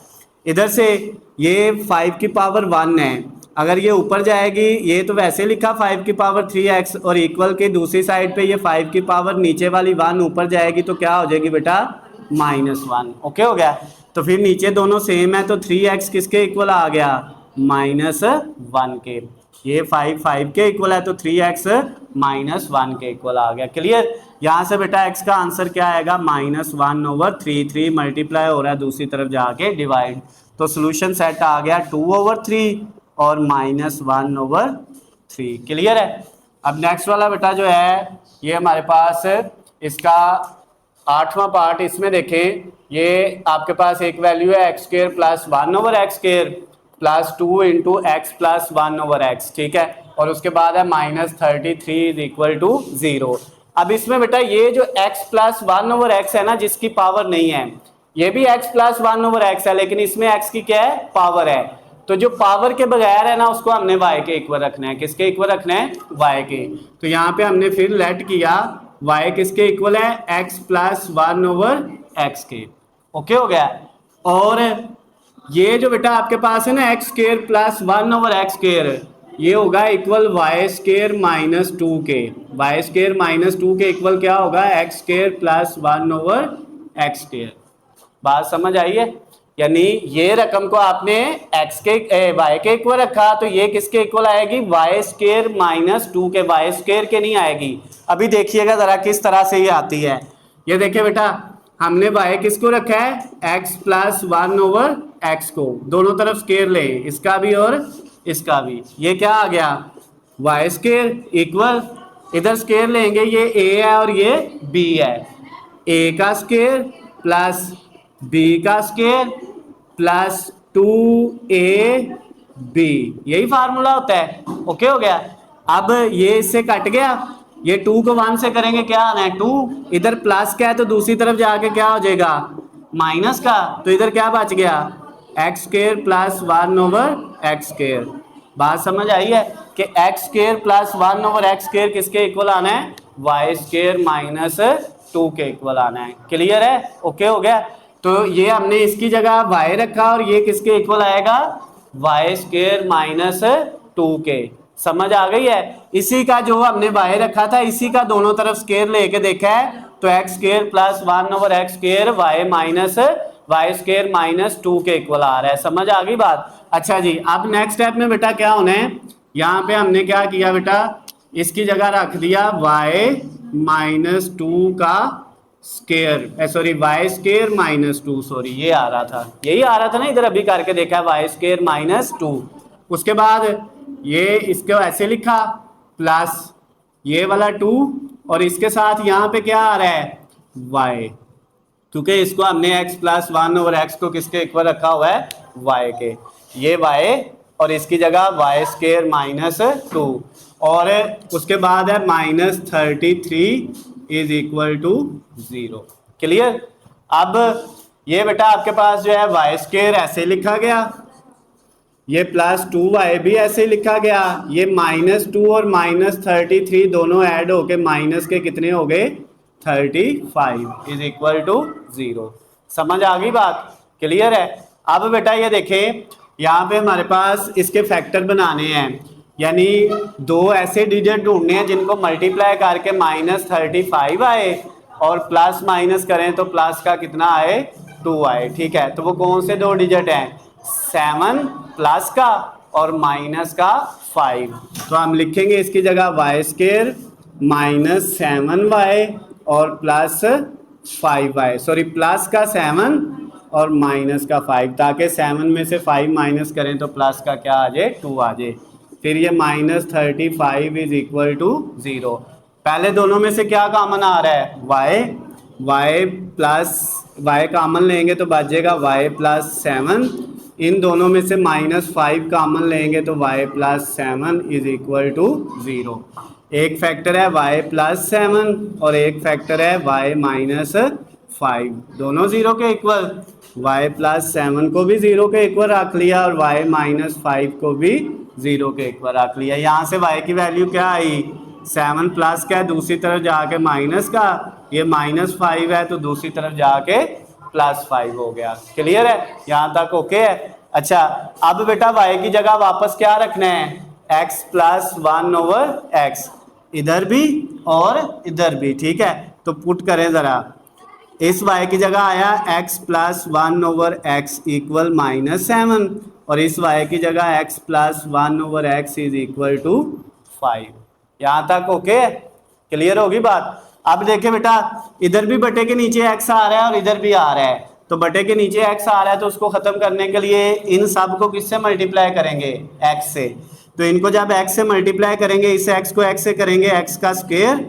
इधर से ये 5 की पावर 1 है, अगर ये ऊपर जाएगी, ये तो वैसे लिखा 5 की पावर 3x, और इक्वल के दूसरी साइड पे ये 5 की पावर नीचे वाली 1 ऊपर जाएगी तो क्या हो जाएगी बेटा, -1। ओके हो गया। तो फिर नीचे दोनों सेम है तो 3x किसके इक्वल आ गया, -1 के। ये 5 के इक्वल है तो 3x -1 के इक्वल आ गया। क्लियर। यहाँ से बेटा x का आंसर क्या आएगा, -1/3। 3 मल्टीप्लाई हो रहा है दूसरी तरफ जाके डिवाइड, तो सोल्यूशन सेट आ गया 2/3 और -1/3। क्लियर है। अब नेक्स्ट वाला बेटा जो है ये हमारे पास इसका 8वां पार्ट, इसमें देखें ये आपके पास एक वैल्यू है x² plus 1/x² plus 2 into x प्लस 1/x। ठीक है, और उसके बाद है -33 इज इक्वल टू 0। अब इसमें बेटा ये जो x प्लस 1/x है ना, जिसकी पावर नहीं है, ये भी x प्लस 1/x है, लेकिन इसमें x की क्या है, पावर है। तो जो पावर के बगैर है ना उसको हमने y के इक्वल रखना है। किसके इक्वल रखना है, y के। तो यहाँ पे हमने फिर लेट किया y किसके इक्वल है, x प्लस 1/x के। ओके हो गया। और ये जो बेटा आपके पास है ना x² प्लस 1/x², ये होगा इक्वल y² -2 के। y² -2 के इक्वल क्या होगा, x² प्लस 1/x²। बात समझ आई है। यानी ये रकम को आपने x के y के इक्वल रखा, तो ये किसके इक्वल आएगी, वाई स्क्वायर माइनस 2 के, वाई स्क्वायर के नहीं आएगी। अभी देखिएगा जरा किस तरह से ये आती है। ये देखिए बेटा, हमने y किसको रखा है, x प्लस 1 ओवर x को, दोनों तरफ स्क्वायर ले, इसका भी और इसका भी। ये क्या आ गया, वाई स्क्वायर इक्वल, इधर स्क्वायर लेंगे, ये a है और ये b है, a का स्क्वायर प्लस b का स्क्वायर प्लस 2ab, यही फार्मूला होता है। ओके हो गया। अब ये इससे कट गया, ये 2 को 1 से करेंगे क्या आना है 2, इधर प्लस का है तो दूसरी तरफ जाके क्या हो जाएगा माइनस का, तो इधर क्या बच गया x square plus 1 over x square. बात समझ आई है कि x square plus 1 over x square किसके इक्वल आना है, वाई स्क्वायर माइनस 2 के इक्वल आना है। क्लियर है, ओके हो गया। तो ये हमने इसकी जगह y रखा और ये किसके इक्वल आएगा, वाई स्क्वायर माइनस 2 के। समझ आ गई है। इसी का जो हमने y रखा था, इसी का दोनों तरफ स्क्वायर लेके देखा है, तो x square plus 1 over x square y square minus 2 के इक्वल आ रहा है। समझ आ गई बात। अच्छा जी, अब नेक्स्ट स्टेप में बेटा क्या होना है, यहाँ पे हमने क्या किया बेटा, इसकी जगह रख दिया y माइनस 2 का square, sorry y square minus 2, sorry ये आ रहा था, यही आ रहा था ना, इधर अभी करके देखा है वाई स्क्वायर माइनस 2। उसके बाद ये इसको ऐसे लिखा प्लस ये वाला 2 और इसके साथ यहाँ पे क्या आ रहा है y, क्योंकि इसको हमने x प्लस 1 ओवर x को किसके इक्वल रखा हुआ है y के, ये y और इसकी जगह वाई स्क्वायर माइनस 2 और उसके बाद है minus 33 is equal to 0। Clear. अब ये बेटा आपके पास जो है वाई स्क्वायर ऐसे लिखा गया, ये प्लस 2y भी ऐसे लिखा गया, ये माइनस 2 और माइनस 33 दोनों ऐड होके माइनस के कितने हो गए 35 इज इक्वल टू 0। समझ आ गई बात। क्लियर है। अब बेटा ये देखें, यहाँ पे हमारे पास इसके फैक्टर बनाने हैं, यानी दो ऐसे डिजिट ढूंढने हैं जिनको मल्टीप्लाई करके माइनस 35 आए और प्लस माइनस करें तो प्लस का कितना आए 2 आए। ठीक है, तो वो कौन से दो डिजिट हैं, 7 प्लस का और माइनस का 5। तो हम लिखेंगे इसकी जगह वाई स्क्वायर माइनस 7y और प्लस 5y, सॉरी प्लस का 7 और माइनस का 5, ताकि 7 में से 5 माइनस करें तो प्लस का क्या आ जाए 2 आ जाए। फिर ये माइनस 35 इज इक्वल टू 0। पहले दोनों में से क्या कॉमन आ रहा है y प्लस y कॉमन लेंगे तो बच जाएगा y प्लस 7, इन दोनों में से माइनस 5 कॉमन लेंगे तो y plus 7 is equal to 0। एक फैक्टर है y प्लस 7 और एक फैक्टर है y माइनस 5, दोनों 0 के इक्वल। y प्लस 7 को भी 0 के इक्वल रख लिया और y माइनस 5 को भी 0 के इक्वल रख लिया। यहाँ से y की वैल्यू क्या आई, 7 प्लस का है, दूसरी तरफ जाके माइनस का, ये माइनस 5 है तो दूसरी तरफ जाके प्लस 5 हो गया। क्लियर है, यहाँ तक ओके है। अच्छा, अब बेटा y की जगह वापस क्या रखना है, x प्लस 1 ओवर x, इधर भी और इधर भी। ठीक है, तो पुट करें ज़रा, इस y की जगह आया x plus 1 over x equal minus 7 और इस y की जगह x plus 1 over x is equal to 5। यहाँ तक ओके, क्लियर होगी बात। अब देखिए बेटा, इधर भी बटे के नीचे x आ रहा है और इधर भी आ रहा है, तो बटे के नीचे x आ रहा है तो उसको ख़त्म करने के लिए इन सब को किससे मल्टीप्लाई करेंगे, x से। तो इनको जब x से मल्टीप्लाई करेंगे, इस x को x से करेंगे x का स्क्वायर,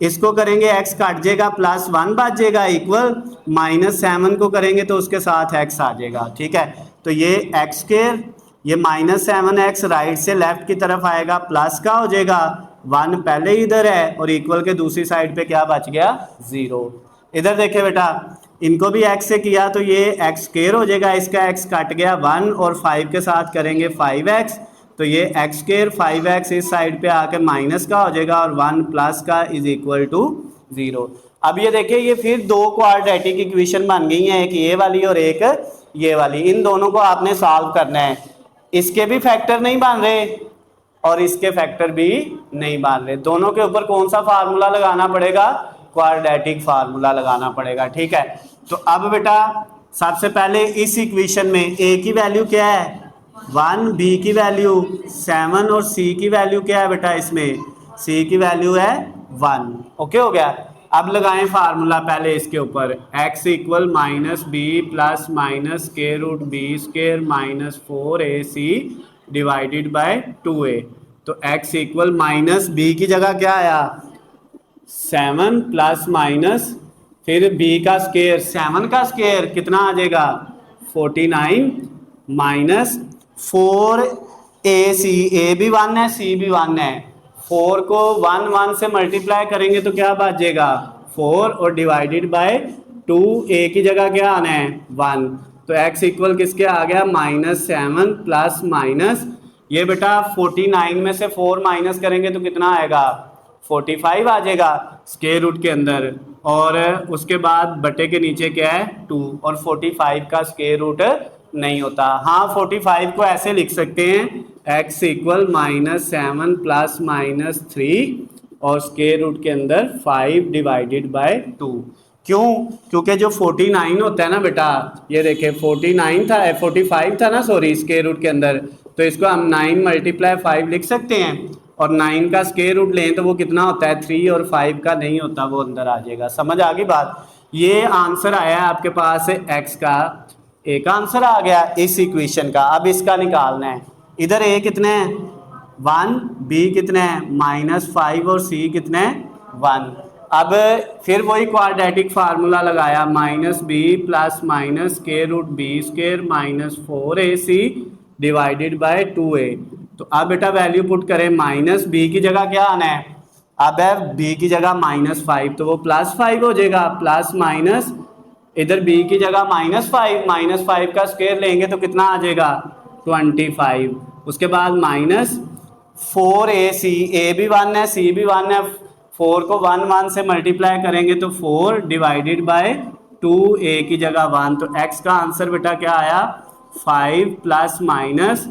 इसको करेंगे x काट जाएगा प्लस 1 बच जाएगा इक्वल, माइनस 7 को करेंगे तो उसके साथ x आ जाएगा। ठीक है, तो ये x स्क्वायर, ये माइनस 7x राइट से लेफ्ट की तरफ आएगा, प्लस का हो जाएगा, 1 पहले इधर है और इक्वल के दूसरी साइड पे क्या बच गया 0। इधर देखे बेटा, इनको भी x से किया तो ये x स्क्वायर हो जाएगा, इसका x कट गया 1 और 5 के साथ करेंगे 5x, तो ये x स्क्वायर 5x इस साइड पे आके माइनस का हो जाएगा और 1 प्लस का इज इक्वल टू 0। अब ये देखिए, ये फिर दो क्वाड्रेटिक इक्वेशन बन गई हैं, एक ये वाली और एक ये वाली। इन दोनों को आपने सॉल्व करना है, इसके भी फैक्टर नहीं बन रहे और इसके फैक्टर भी नहीं बन रहे, दोनों के ऊपर कौन सा फार्मूला लगाना पड़ेगा, क्वाड्रेटिक फार्मूला लगाना पड़ेगा। ठीक है, तो अब बेटा सबसे पहले इस इक्वेशन में ए की वैल्यू क्या है 1, बी की वैल्यू 7 और सी की वैल्यू क्या है बेटा, इसमें सी की वैल्यू है 1। ओके हो गया। अब लगाएं फार्मूला पहले इसके ऊपर, x equal minus b plus minus square root b square minus 4ac divided by 2a। तो x इक्वल माइनस बी की जगह क्या आया 7 प्लस माइनस फिर b का स्क्वायर, 7 का स्क्वायर कितना आ जाएगा 49 माइनस 4ac, a भी 1 है c भी 1 है, 4 को 1 1 से मल्टीप्लाई करेंगे तो क्या बचेगा 4 और डिवाइडेड बाय 2, a की जगह क्या आना है 1। तो x इक्वल किसके आ गया -7 प्लस माइनस ये बेटा 49 में से 4 माइनस करेंगे तो कितना आएगा 45 आ जाएगा स्क्वायर रूट के अंदर, और उसके बाद बटे के नीचे क्या है 2, और 45 का स्क्वायर रूट नहीं होता। हाँ 45 को ऐसे लिख सकते हैं x इक्वल -7 प्लस -3 और स्क्वायर रूट के अंदर 5 डिवाइडेड बाय 2। क्यों? क्योंकि जो 49 होता है ना बेटा, ये देखे 49 था 45 था ना सॉरी स्क्वायर रूट के अंदर, तो इसको हम 9 मल्टीप्लाई 5 लिख सकते हैं, और 9 का स्क्वायर रूट लें तो वो कितना होता है 3, और 5 का नहीं होता वो अंदर आ जाएगा। समझ आ गई बात? ये आंसर आया है आपके पास x का, एक आंसर आ गया इस इक्वेशन का। अब इसका निकालना है, इधर a कितने हैं 1, b कितने हैं -5 और c कितने हैं 1। अब फिर वही क्वाड्रेटिक फार्मूला लगाया -b plus minus square root b square minus 4ac divided by 2a। तो अब बेटा वैल्यू पुट करें, -b की जगह क्या आना है, अब है b की जगह -5 तो वो +5 हो जाएगा, प्लस माइनस इधर b की जगह -5 का स्क्वायर लेंगे तो कितना आ जाएगा 25। उसके बाद -4ac, a भी 1 है c भी 1 है, 4 को 1 1 से मल्टीप्लाई करेंगे तो 4 डिवाइडेड बाय 2a की जगह 1। तो x का आंसर बेटा क्या आया 5 प्लस माइनस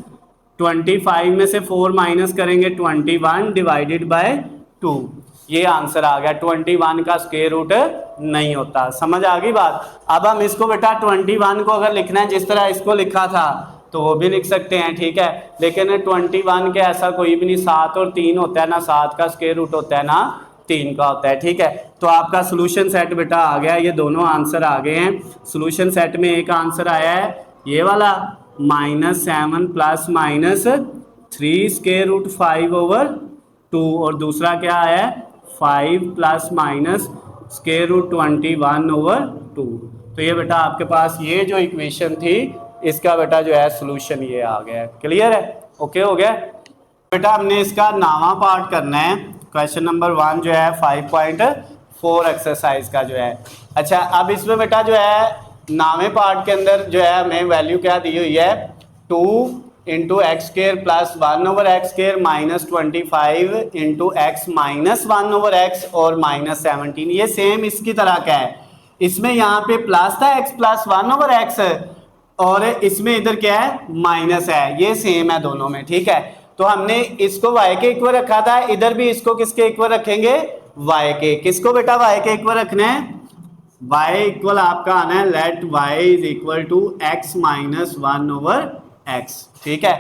25 में से 4 माइनस करेंगे 21 डिवाइडेड बाय 2, ये आंसर आ गया। 21 का स्क्वायर रूट नहीं होता। समझ आ गई बात? अब हम इसको बेटा 21 को अगर लिखना है जिस तरह इसको लिखा था तो वो भी लिख सकते हैं, ठीक है, लेकिन 21 के ऐसा कोई भी नहीं, 7 और 3 होता है ना, 7 का स्क्वायर रूट होता है ना 3 का होता है, ठीक है। तो आपका सोल्यूशन सेट बेटा आ गया, ये दोनों आंसर आ गए हैं। सोल्यूशन सेट में एक आंसर आया है ये वाला -7 प्लस -3 स्क्वायर रूट 5/2, और दूसरा क्या है 5 प्लस माइनस स्क्वायर रूट 21/2। तो ये बेटा आपके पास ये जो इक्वेशन थी इसका बेटा जो है सोल्यूशन ये आ गया है। क्लियर है? ओके हो गया बेटा। हमने इसका नावा पार्ट करना है, क्वेश्चन नंबर 1 जो है 5.4 एक्सरसाइज का जो है। अच्छा अब इसमें बेटा जो है नावे पार्ट के अंदर जो है हमें वैल्यू क्या दी हुई है 2 into x square plus 1/x square minus 25 into x minus 1/x और -17। ये सेम इसकी तरह का है, इसमें यहाँ पे प्लस था x प्लस 1/x और इसमें इधर क्या है माइनस है, ये सेम है दोनों में, ठीक है। तो हमने इसको y के इक्वल रखा था, इधर भी इसको किसके इक्वल रखेंगे y के। किसको बेटा y के इक्वल रखना है, y इक्वल आपका आना है let y is equal to x minus 1/x, ठीक है।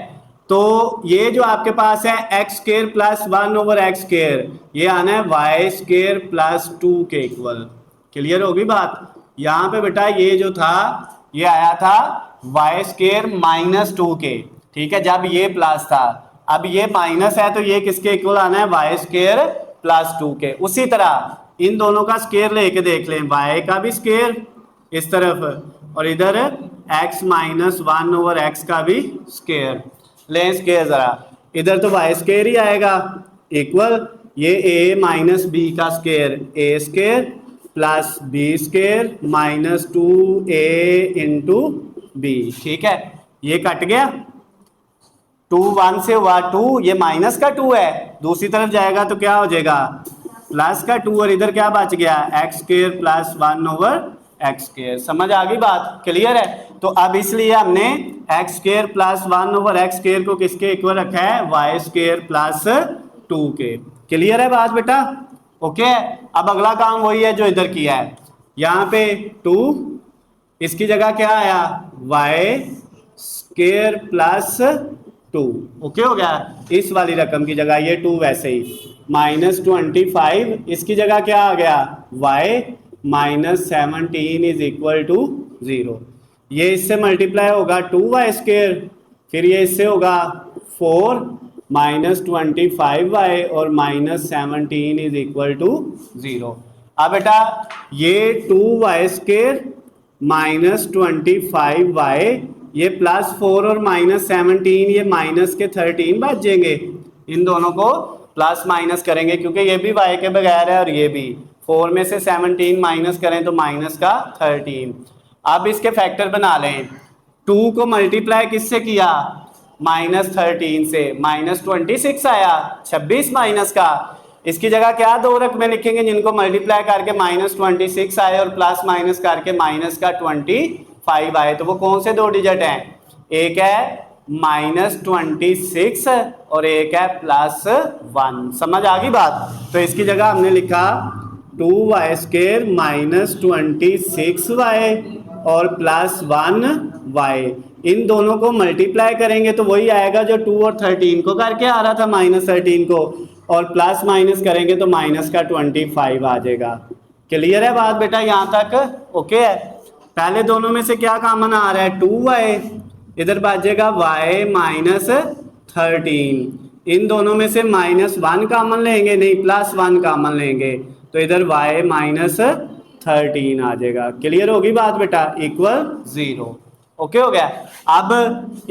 तो ये जो आपके पास है x square plus 1/x square, ये आना है y स्क्वायर प्लस 2 के इक्वल। क्लियर होगी बात? यहाँ पे बेटा ये जो था ये आया था y स्क्वायर -2 के, ठीक है, जब ये प्लस था। अब ये माइनस है तो ये किसके इक्वल आना है y स्क्वायर प्लस 2 के। उसी तरह इन दोनों का स्क्वायर लेके देख लें, y का भी स्क्वायर इस तरफ और इधर x माइनस 1/x का भी स्क्वायर लें स्क्वायर जरा, इधर तो y स्क्वायर ही आएगा इक्वल ये a माइनस b का square a square plus b square minus 2a into b, ठीक है। ये कट गया, 2 1 से हुआ 2, ये माइनस का 2 है, दूसरी तरफ जाएगा तो क्या हो जाएगा प्लस का 2 और इधर क्या बच गया x square plus 1/x square. समझ आ गई बात? क्लियर है? तो अब इसलिए हमने x square plus 1/x square को किसके इक्वल रखा है y स्क्वायर प्लस 2 के। क्लियर है बात बेटा? ओके। अब अगला काम वही है जो इधर किया है, यहाँ पे 2 इसकी जगह क्या आया वाई स्क्वायर प्लस 2। ओके हो गया। इस वाली रकम की जगह ये 2 वैसे ही -25, इसकी जगह क्या आ गया y -17 इज इक्वल टू 0। ये इससे मल्टीप्लाई होगा 2y², फिर ये इससे होगा 4 -25y और -17 इज इक्वल टू 0। अब बेटा ये 2y² -25y ये +4 और -17 ये माइनस के 13 बच जाएंगे। इन दोनों को प्लस माइनस करेंगे क्योंकि ये भी y के बगैर है और ये भी। 4 में से 17 माइनस करें तो माइनस का 13। अब इसके फैक्टर बना लें। 2 को मल्टीप्लाई किससे किया -13 से, -26 आया 26 माइनस का। इसकी जगह क्या दो रकमें लिखेंगे जिनको मल्टीप्लाई करके -26 आए और प्लस माइनस करके माइनस का 25 आए। तो वो कौन से दो डिजिट हैं, एक है -26 और एक है +1। समझ आ गई बात। तो इसकी जगह हमने लिखा 2y² -26y और +1y। इन दोनों को मल्टीप्लाई करेंगे तो वही आएगा जो 2 और 13 को करके आ रहा था -13 को, और प्लस माइनस करेंगे तो माइनस का 25 आ जाएगा। क्लियर है बात बेटा यहाँ तक? ओके है। पहले दोनों में से क्या कॉमन आ रहा है 2y, इधर बचेगा y -13। इन दोनों में से -1 कॉमन लेंगे, नहीं +1 कॉमन लेंगे तो इधर y -13 आ जाएगा। क्लियर होगी बात बेटा? इक्वल 0। ओके हो गया। अब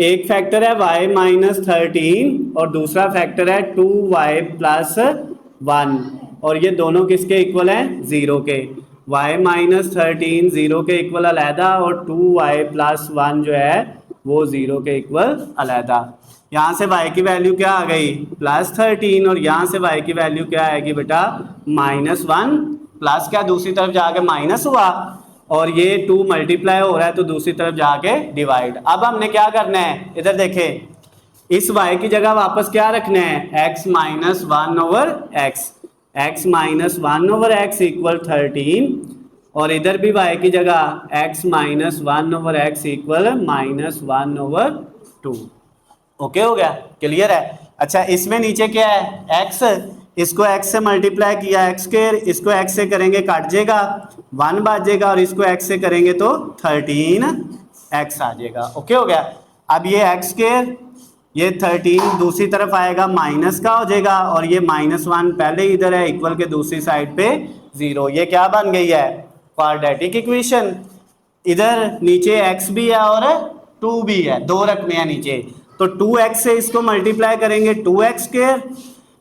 एक फैक्टर है y -13 और दूसरा फैक्टर है 2y +1 और ये दोनों किसके इक्वल हैं 0 के। y -13 0 के इक्वल अलहदा और 2y +1 जो है वो 0 के इक्वल अलहदा। यहाँ से y की वैल्यू क्या आ गई +13 और यहाँ से y की वैल्यू क्या आएगी बेटा -1। प्लस क्या दूसरी तरफ जाके माइनस हुआ और ये 2 मल्टीप्लाई हो रहा है तो दूसरी तरफ जाके डिवाइड। अब हमने क्या करना है, इधर देखें, इस y की जगह वापस क्या रखना है x -1/x, x -1/x equal 13 और इधर भी y की जगह x -1/x इक्वल -1/2। ओके हो गया? क्लियर है। अच्छा इसमें नीचे क्या है x, इसको x से मल्टीप्लाई किया x², इसको x से करेंगे कट जाएगा 1 बाजेगा और इसको x से करेंगे तो 13x आ जाएगा। ओके हो गया। अब ये x², ये 13 दूसरी तरफ आएगा माइनस का हो जाएगा और ये -1 पहले इधर है इक्वल के दूसरी साइड पे 0। ये क्या बन गई है क्वाड्रेटिक इक्वेशन। इधर नीचे x भी है और 2 भी है, दो रकमें हैं नीचे। तो 2x से इसको मल्टीप्लाई करेंगे 2x²,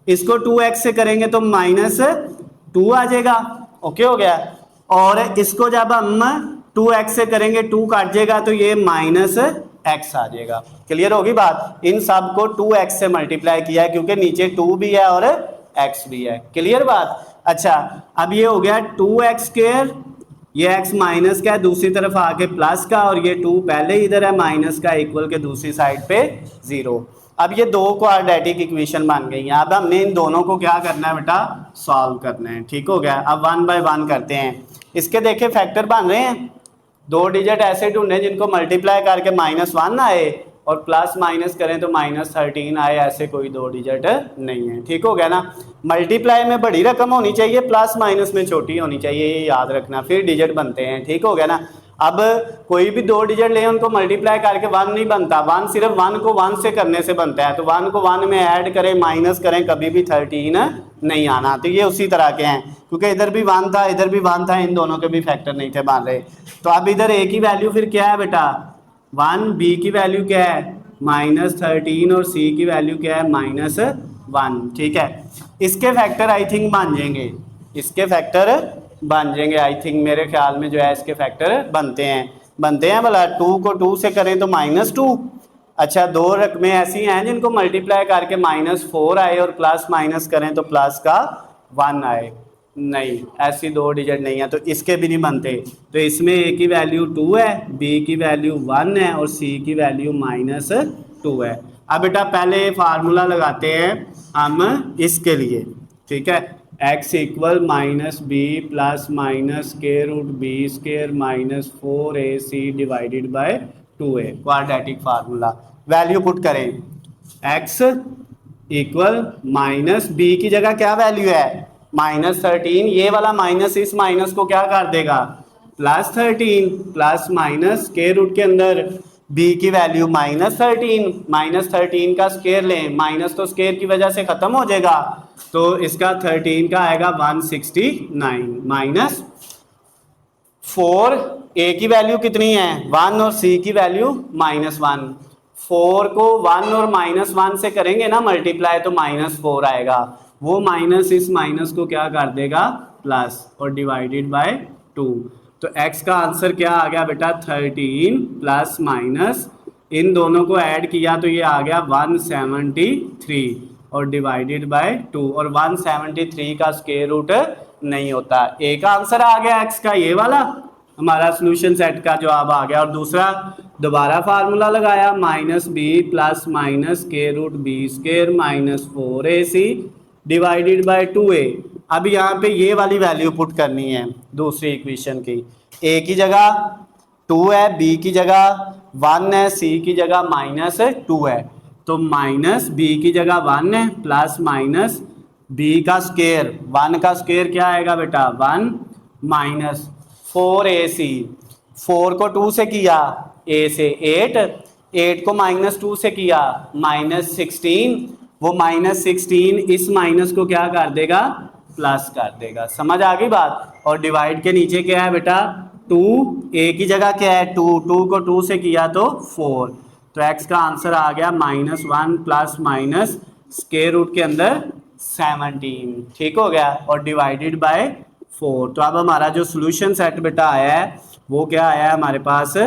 इसको 2x से करेंगे तो -2 आ जाएगा। ओके हो गया। और इसको जब हम 2x से करेंगे 2 काट जाएगा तो ये -x आ जाएगा। क्लियर होगी बात? इन सब को 2x से मल्टीप्लाई किया है क्योंकि नीचे 2 भी है और x भी है। क्लियर बात? अच्छा अब ये हो गया 2x², ये x माइनस का है दूसरी तरफ आके प्लस का और ये 2 पहले इधर है माइनस का इक्वल के दूसरी साइड पे 0। अब ये दो क्वाड्रेटिक इक्वेशन बन गई हैं। अब हमने इन दोनों को क्या करना है बेटा सॉल्व करना है। ठीक हो गया। अब 1 बाय 1 करते हैं। इसके देखे फैक्टर बन रहे हैं, दो डिजिट ऐसे ढूंढे जिनको मल्टीप्लाई करके -1 आए और प्लस माइनस करें तो -13 आए, ऐसे कोई दो डिजिट नहीं है। ठीक हो गया ना। मल्टीप्लाई में बड़ी रकम होनी चाहिए, प्लस माइनस में छोटी होनी चाहिए, ये याद रखना, फिर डिजिट बनते हैं। ठीक हो गया ना। अब कोई भी दो डिजिट ले उनको मल्टीप्लाई करके 1 नहीं बनता, 1 सिर्फ 1 को 1 से करने से बनता है। तो 1 को 1 में ऐड करें माइनस करें कभी भी 13 नहीं आना। तो ये उसी तरह के हैं क्योंकि इधर भी 1 था इधर भी 1 था, इन दोनों के भी फैक्टर नहीं थे बन रहे। तो अब इधर a की वैल्यू फिर क्या है बेटा 1, b की वैल्यू क्या है -13 और c की वैल्यू क्या है -1। ठीक है। इसके फैक्टर आई थिंक बन जाएंगे, इसके फैक्टर बन जाएंगे आई थिंक, मेरे ख्याल में जो है इसके फैक्टर बनते हैं भला। 2 को 2 से करें तो -2। अच्छा दो रकमें ऐसी हैं जिनको मल्टीप्लाई करके -4 आए और प्लस माइनस करें तो प्लस का 1 आए, नहीं ऐसी दो डिजिट नहीं है तो इसके भी नहीं बनते। तो इसमें a की वैल्यू 2 है, b की वैल्यू 1 है और c की वैल्यू -2 है। अब बेटा पहले फार्मूला लगाते हैं हम इसके लिए। ठीक है, x equal minus b plus minus square root b square minus 4ac divided by 2a, quadratic formula. Value put करें, एक्स इक्वल माइनस बी की जगह क्या वैल्यू है -13, ये वाला माइनस इस माइनस को क्या कर देगा +13, प्लस माइनस स्क्वायर रूट के अंदर बी की वैल्यू -13 का स्क्वायर लें, माइनस तो स्क्वायर की वजह से खत्म हो जाएगा, तो इसका 13 का आएगा 169 माइनस 4, ए की वैल्यू कितनी है 1 और सी की वैल्यू -1, 4 को 1 और -1 से करेंगे ना मल्टीप्लाई तो -4 आएगा, वो माइनस इस माइनस को क्या कर देगा प्लस और डिवाइडेड बाय 2, तो x का आंसर क्या आ गया बेटा 13 प्लस माइनस इन दोनों को ऐड किया तो ये आ गया 173 और डिवाइडेड बाय 2, और 173 का स्क्वायर रूट नहीं होता। ए का आंसर आ गया x का, ये वाला हमारा सोल्यूशन सेट का जवाब आ गया। और दूसरा दोबारा फार्मूला लगाया minus b plus minus square root b square minus 4ac divided by 2a। अब यहाँ पे ये वाली वैल्यू पुट करनी है दूसरी इक्वेशन की, a की जगह 2 है, b की जगह 1 है, c की जगह -2 है, तो माइनस b की जगह 1 है प्लस माइनस b का स्क्वायर, 1 का स्क्वायर क्या आएगा बेटा 1 माइनस 4ac, 4 को 2 से किया a से 8 को -2 से किया -16, वो -16 इस माइनस को क्या कर देगा प्लस कर देगा, समझ आ गई बात। और डिवाइड के नीचे क्या है बेटा 2, a की जगह क्या है 2, 2 को 2 से किया तो 4, तो x का आंसर आ गया -1 प्लस माइनस स्क्वायर रूट के अंदर 17, ठीक हो गया, और डिवाइडेड बाय 4। तो अब हमारा जो सोल्यूशन सेट बेटा आया है वो क्या आया है हमारे पास,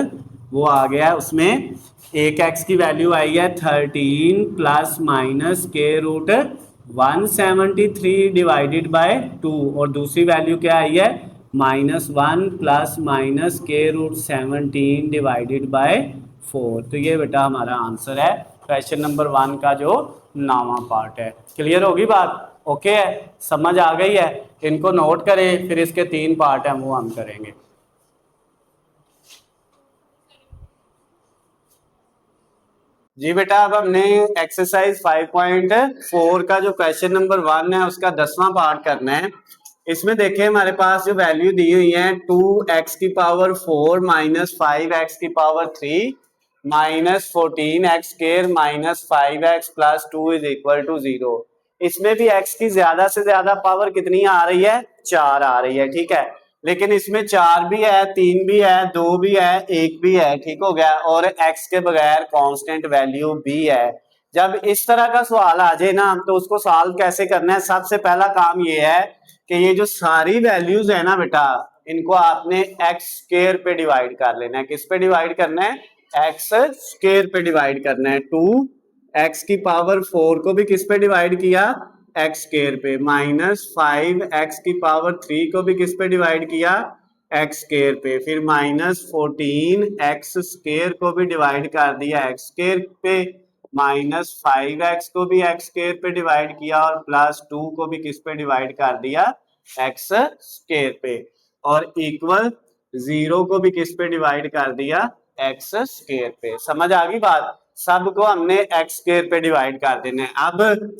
वो आ गया उसमें एक x की वैल्यू आई है 13 plus minus square root 173 divided by 2, और दूसरी वैल्यू क्या आई है -1 plus minus square root 17 divided by 4। तो ये बेटा हमारा आंसर है क्वेश्चन नंबर 1 का जो 9वां पार्ट है। क्लियर होगी बात, ओके है, समझ आ गई है, इनको नोट करें, फिर इसके 3 पार्ट हैं वो हम करेंगे। जी बेटा, अब हमने एक्सरसाइज 5.4 का जो क्वेश्चन नंबर 1 है उसका 10वां पार्ट करना है। इसमें देखिए हमारे पास जो वैल्यू दी हुई है 2x की पावर 4 माइनस 5x की power 3 minus 14x square minus 5x plus 2 is equal to 0। इसमें भी x की ज्यादा से ज्यादा पावर कितनी आ रही है 4 आ रही है, ठीक है, लेकिन इसमें 4 भी है, 3 भी है, 2 भी है, 1 भी है, ठीक हो गया, और x के बगैर कांस्टेंट वैल्यू भी है। जब इस तरह का सवाल आ जाए ना तो उसको सॉल्व कैसे करना है, सबसे पहला काम ये है कि ये जो सारी वैल्यूज है ना बेटा इनको आपने एक्स स्क्वायर पे डिवाइड कर लेना है। किस पे डिवाइड करना है, एक्स स्क्वायर पे डिवाइड करना है। 2x की पावर 4 को भी किस पे डिवाइड किया, एक्स स्क्वायर पे, माइनस 5x की पावर 3 को भी किस पे डिवाइड किया, एक्स स्क्वायर पे, फिर माइनस 14x स्क्वायर को भी डिवाइड कर दिया एक्स स्क्वायर पे, माइनस 5x को भी एक्स स्क्वायर पे डिवाइड किया और प्लस 2 को भी किस पे डिवाइड कर दिया, एक्स स्क्वायर पे, और इक्वल 0 को भी किस पे डिवाइड कर दिया, एक्स स्क्वायर पे। समझ आ गई बात, सबको हमने एक्स स्क्वायर पे डिवाइड कर देना है। अब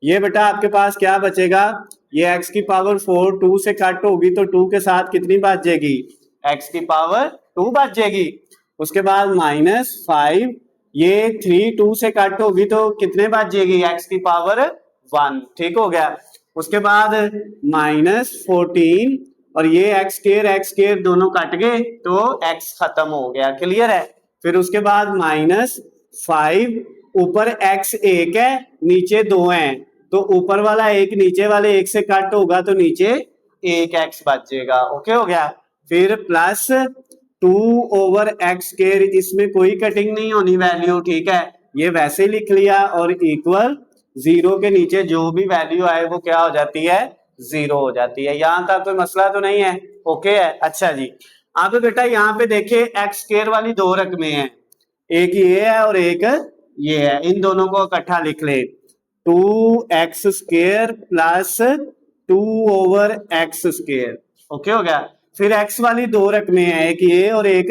ये बेटा आपके पास क्या बचेगा, ये x की पावर 4 2 से कट होगी तो 2 के साथ कितनी बच जाएगी, x की पावर 2 बच जाएगी। उसके बाद -5, ये 3 2 से कट होगी तो कितने बच जाएगी, x की पावर 1, ठीक हो गया। उसके बाद -14 और ये x स्क्वायर दोनों कट गए तो x खत्म हो गया, क्लियर है। फिर उसके बाद -5, ऊपर x 1 है नीचे 2 है, तो ऊपर वाला 1 नीचे वाले 1 से कट होगा तो नीचे 1x बचेगा, ओके हो गया। फिर प्लस 2/x स्क्वायर, इसमें कोई कटिंग नहीं होनी वैल्यू, ठीक है, ये वैसे लिख लिया, और इक्वल 0 के नीचे जो भी वैल्यू आए वो क्या हो जाती है, 0 हो जाती है। यहां तक कोई मसला तो नहीं है, ओके है। अच्छा जी, अब बेटा यहाँ पे देखिए एक्स स्क्वायर वाली 2 रकमें हैं, एक ये है और एक ये है, इन दोनों को इकट्ठा लिख ले, 2x square plus 2/x²। Okay हो गया। फिर x वाली दो रकमें हैं, एक ये और एक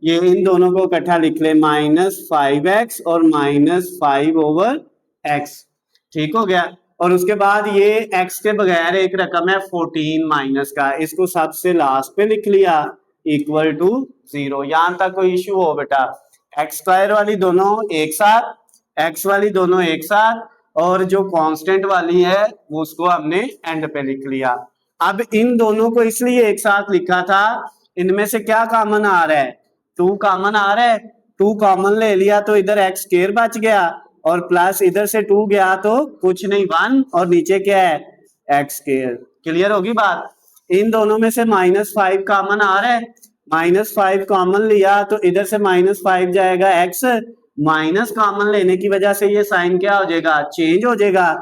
ये, इन दोनों को इकट्ठा लिख ले, -5x और -5/x। ठीक हो गया। और उसके बाद ये x के बगैर एक रकम है 14 माइनस का, इसको सबसे लास्ट पे लिख लिया इक्वल टू 0। यहां तक कोई इश्यू हो बेटा? x² वाली दोनों एक साथ, x वाली दोनों एक साथ, और जो कांस्टेंट वाली है वो उसको हमने एंड पे लिख लिया। अब इन दोनों को इसलिए एक साथ लिखा था, इनमें से क्या कॉमन आ रहा है? 2 कॉमन आ रहा है, 2 कॉमन ले लिया तो इधर x² बच गया, और प्लस इधर से 2 गया तो कुछ नहीं 1, और नीचे क्या है? x²। क्लियर होगी बात? इन दोनों में से -5 कॉमन आ रहा है, -5 कॉमन लिया तो इधर से -5 जाएगा x, माइनस कॉमन लेने की वजह से ये साइन क्या हो जाएगा? चेंज हो जाएगा,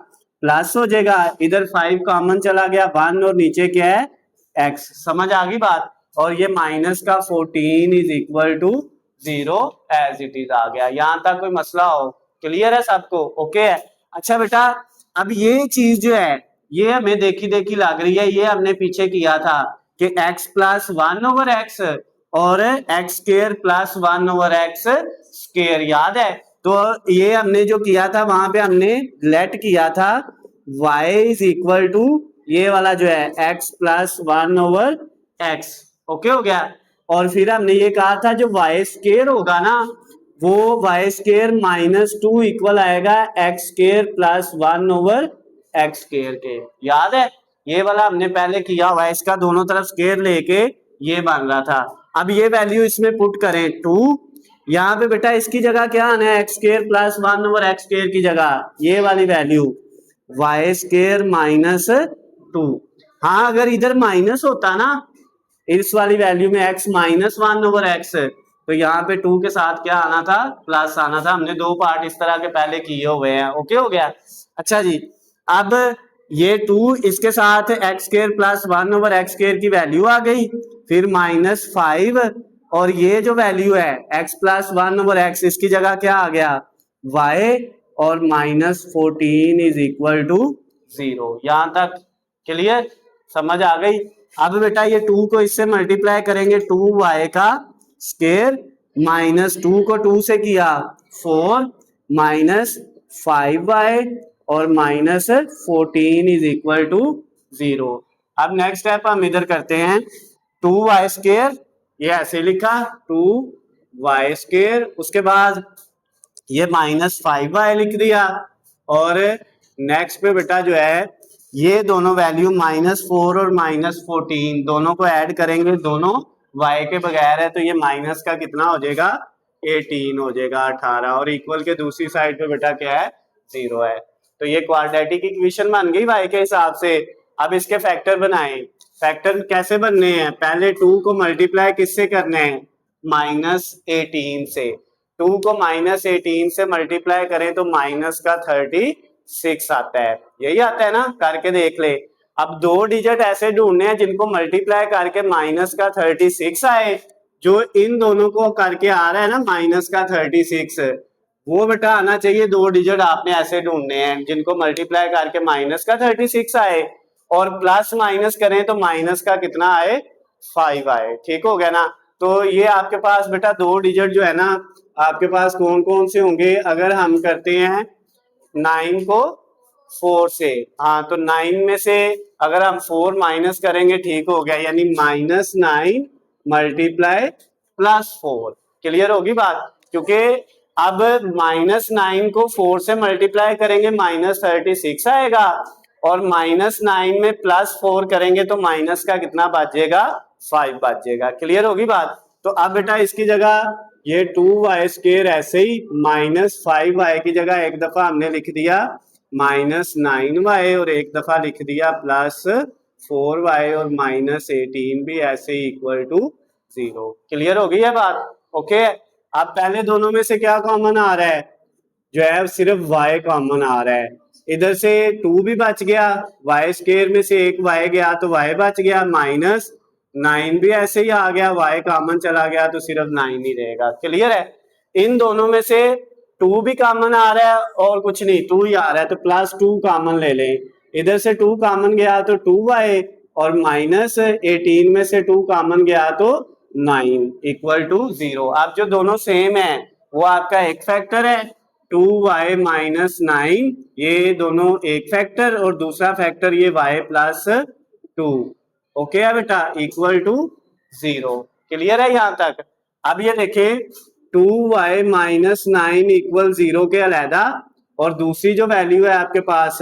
प्लस हो जाएगा। इधर 5 कॉमन चला गया 1, और नीचे क्या है? x। समझ आ गई बात? और ये माइनस का 14 is equal to 0 as it is आ गया। यहां तक कोई मसला हो? क्लियर है सबको? ओके है। अच्छा बेटा, अब ये चीज जो है ये हमें देखी देखी लग रही है, ये हमने पीछे किया था कि x + 1/x और x² + 1/x², याद है? तो ये हमने जो किया था वहां पे हमने लेट किया था y इज इक्वल टू ये वाला जो है x + 1/x। ओके हो गया। और फिर हमने ये कहा था जो y² होगा ना वो y² -2 इक्वल आएगा x² + 1/x² के। याद है? ये वाला हमने पहले किया हुआ है, इसका दोनों तरफ स्केयर लेके ये बन रहा था। अब ये वैल्यू इसमें पुट करें 2, यहाँ पे बेटा इसकी जगह क्या आना है? x² + 1/x² की जगह ये वाली वैल्यू y² -2। हाँ, अगर इधर माइनस होता ना इस वाली वैल्यू में x -1/x, तो यहाँ पे 2 के साथ क्या आना था? प्लस आना था। हमने 2 पार्ट इस तरह के पहले किए हुए हैं। ओके हो गया। अच्छा जी, अब ये 2 इसके साथ x² + 1/x² की वैल्यू आ गई, फिर -5, और ये जो वैल्यू है x + 1/x इसकी जगह क्या आ गया? y, और -14 इज इक्वल टू 0। यहां तक क्लियर? समझ आ गई? अब बेटा ये 2 को इससे मल्टीप्लाई करेंगे, 2y का स्क्वायर, -2 को 2 से किया 4, -5y और -14 इज इक्वल टू 0। अब नेक्स्ट स्टेप हम इधर करते हैं, 2y², ये ऐसे लिखा 2y², उसके बाद ये -5y लिख दिया, और नेक्स्ट पे बेटा जो है ये दोनों वैल्यू -4 और -14 दोनों को ऐड करेंगे, दोनों y के बगैर है, तो ये माइनस का कितना हो जाएगा? 18 हो जाएगा, 18, और इक्वल के दूसरी साइड पे बेटा क्या है? 0 है। तो ये क्वाड्रेटिक इक्वेशन बन गई y के हिसाब से। अब इसके फैक्टर बनाएं। फैक्टर कैसे बनने हैं? पहले 2 को मल्टीप्लाई किससे करने हैं? -18 से। 2 को -18 से मल्टीप्लाई करें तो माइनस का 36 आता है। यही आता है ना? करके देख ले। अब 2 डिजिट ऐसे ढूंढने हैं जिनको मल्टीप्लाई करके माइनस का 36 आए। जो इन दोनों को करके आ रहा है ना माइनस का 36, वो बेटा आना चाहिए 2 डिजिट आपने ऐसे ढूंढने हैं जिनको मल्टीप्लाई करके माइनस का 36 आए, और प्लस माइनस करें तो माइनस का कितना आए? 5 आए। ठीक हो गया ना? तो ये आपके पास बेटा 2 डिजिट जो है ना आपके पास कौन कौन से होंगे? अगर हम करते हैं 9 को 4 से, हाँ, तो 9 में से अगर हम 4 माइनस करेंगे, ठीक हो गया, यानी -9 मल्टीप्लाई +4। क्लियर होगी बात? क्योंकि अब -9 को 4 से मल्टीप्लाई करेंगे -36 आएगा, और -9 में +4 करेंगे तो माइनस का कितना बचेगा? 5 बचेगा। क्लियर होगी बात? तो अब बेटा इसकी जगह ये 2y² ऐसे ही -5y की जगह एक दफा हमने लिख दिया -9y, और एक दफा लिख दिया +4y, और -18 भी ऐसे ही इक्वल टू 0। क्लियर हो गई है बात? ओके। अब पहले दोनों में से क्या कॉमन आ रहा है? जो है सिर्फ y कॉमन आ रहा है। इधर से 2 भी बच गया, y² में से एक y गया तो y बच गया, -9 भी ऐसे ही आ गया, y कॉमन चला गया तो सिर्फ 9 ही रहेगा। क्लियर है? इन दोनों में से 2 भी कॉमन आ रहा है और कुछ नहीं 2 ही आ रहा है, तो +2 कॉमन ले लें, इधर से 2 कॉमन गया तो 2y, और माइनस 18 में से 2 कॉमन गया तो 9 इक्वल टू 0। अब जो दोनों सेम है वो आपका एक फैक्टर है 2y माइनस 9, ये दोनों एक फैक्टर, और दूसरा फैक्टर ये y प्लस 2। ओके है बेटा, इक्वल टू 0। क्लियर है यहाँ तक? अब ये देखें 2y माइनस 9 इक्वल 0 के अलहदा, और दूसरी जो वैल्यू है आपके पास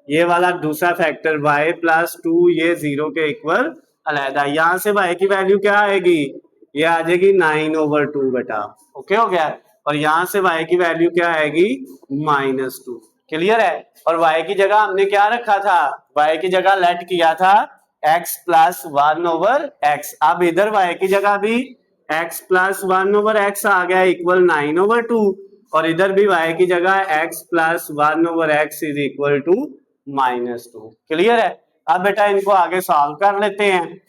ये वाला दूसरा फैक्टर y प्लस 2, ये 0 के इक्वल अलहदा। यहाँ से y की वैल्यू क्या आएगी? ये आ जाएगी 9/2 बेटा। ओके हो गया? और यहाँ से y की वैल्यू क्या आएगी? -2। क्लियर है? और y की जगह हमने क्या रखा था? y की जगह लेट किया था x प्लस 1/x। अब इधर y की जगह भी x प्लस 1/x आ गया इक्वल 9/2, और इधर भी y की जगह x प्लस 1/x is equal to -2। Clear है? अब बेटा इनको आगे सॉल्व कर लेते हैं।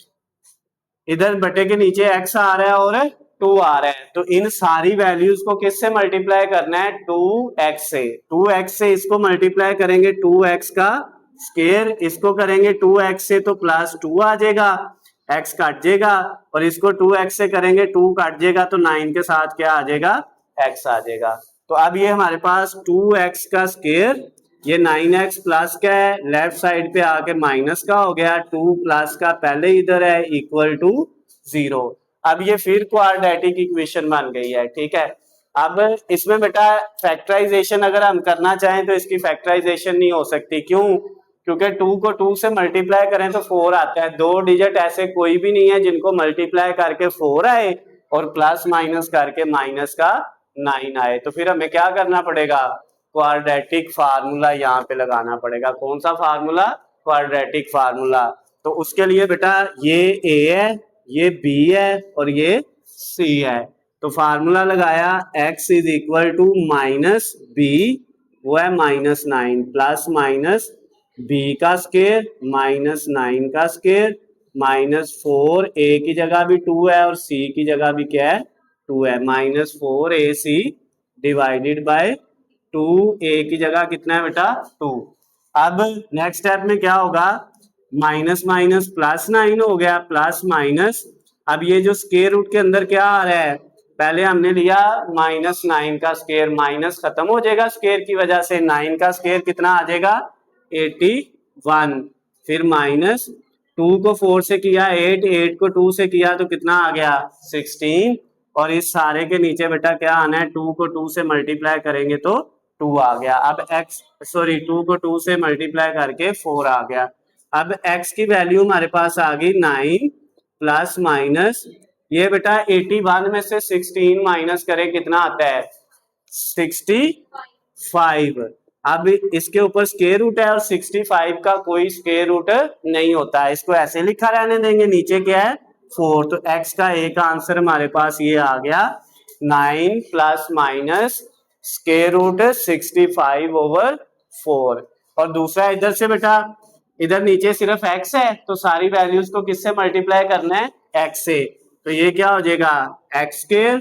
इधर बटे के नीचे x आ रहा है और 2 आ रहा है, तो इन सारी वैल्यूज को किससे मल्टीप्लाई करना है? 2x से। 2x से इसको मल्टीप्लाई करेंगे 2x का स्क्वायर, इसको करेंगे 2x से तो प्लस 2 आ जाएगा, x कट जाएगा, और इसको 2x से करेंगे 2 कट जाएगा, तो 9 के साथ क्या आ जाएगा? x आ जाएगा। तो अब ये हमारे पास 2x का स्क्वायर, ये 9x प्लस का है, लेफ्ट साइड पे आके माइनस का हो गया, 2 प्लस का पहले इधर है इक्वल टू 0। अब ये फिर क्वाड्रेटिक इक्वेशन बन गई है। ठीक है? अब इसमें बेटा फैक्टराइजेशन अगर हम करना चाहें तो इसकी फैक्टराइजेशन नहीं हो सकती। क्यों? क्योंकि 2 को 2 से मल्टीप्लाई करें तो 4 आता है। 2 डिजिट ऐसे कोई भी नहीं है जिनको मल्टीप्लाई करके 4 आए और प्लस माइनस करके माइनस का 9 आए। तो फिर हमें क्या करना पड़ेगा? क्वाड्रेटिक फार्मूला यहाँ पे लगाना पड़ेगा। कौन सा फार्मूला? Quadratic formula. तो उसके लिए बेटा ये a है, ये b है और ये c है। तो फार्मूला लगाया x is equal to minus b, वो है -9, प्लस माइनस b का स्क्वायर माइनस 9 का स्क्वायर -4, a की जगह भी 2 है और c की जगह भी क्या है? 2 है, -4ac डिवाइडेड बाय 2a की जगह कितना है बेटा? 2। अब नेक्स्ट स्टेप में क्या होगा? माइनस माइनस प्लस 9 हो गया, प्लस माइनस। अब ये जो स्क्वायर रूट के अंदर क्या आ रहा है? पहले हमने लिया -9 का स्क्वायर, माइनस खत्म हो जाएगा स्क्वायर की वजह से, 9 का स्क्वायर कितना आ जाएगा? 81। फिर माइनस 2 को 4 से किया 8, 8 को 2 से किया तो कितना आ गया? 16। और इस सारे के नीचे बेटा क्या आना है? 2 को 2 से मल्टीप्लाई करेंगे तो 2 आ गया। अब x 2 को 2 से मल्टीप्लाई करके 4 आ गया। अब x की वैल्यू हमारे पास आ गई 9 प्लस माइनस, ये बेटा 81 में से 16 माइनस करें कितना आता है? 65। अब इसके ऊपर स्क्वायर रूट है और 65 का कोई स्क्वायर रूट नहीं होता है, इसको ऐसे लिखा रहने देंगे। नीचे क्या है? 4। तो x का एक आंसर हमारे पास ये आ गया 9 प्लस माइनस स्क्वायर रूट 65/4। और दूसरा इधर से बेटा, इधर नीचे सिर्फ x है तो सारी वैल्यूज को किससे मल्टीप्लाई करना है? x से। तो ये क्या हो जाएगा? x²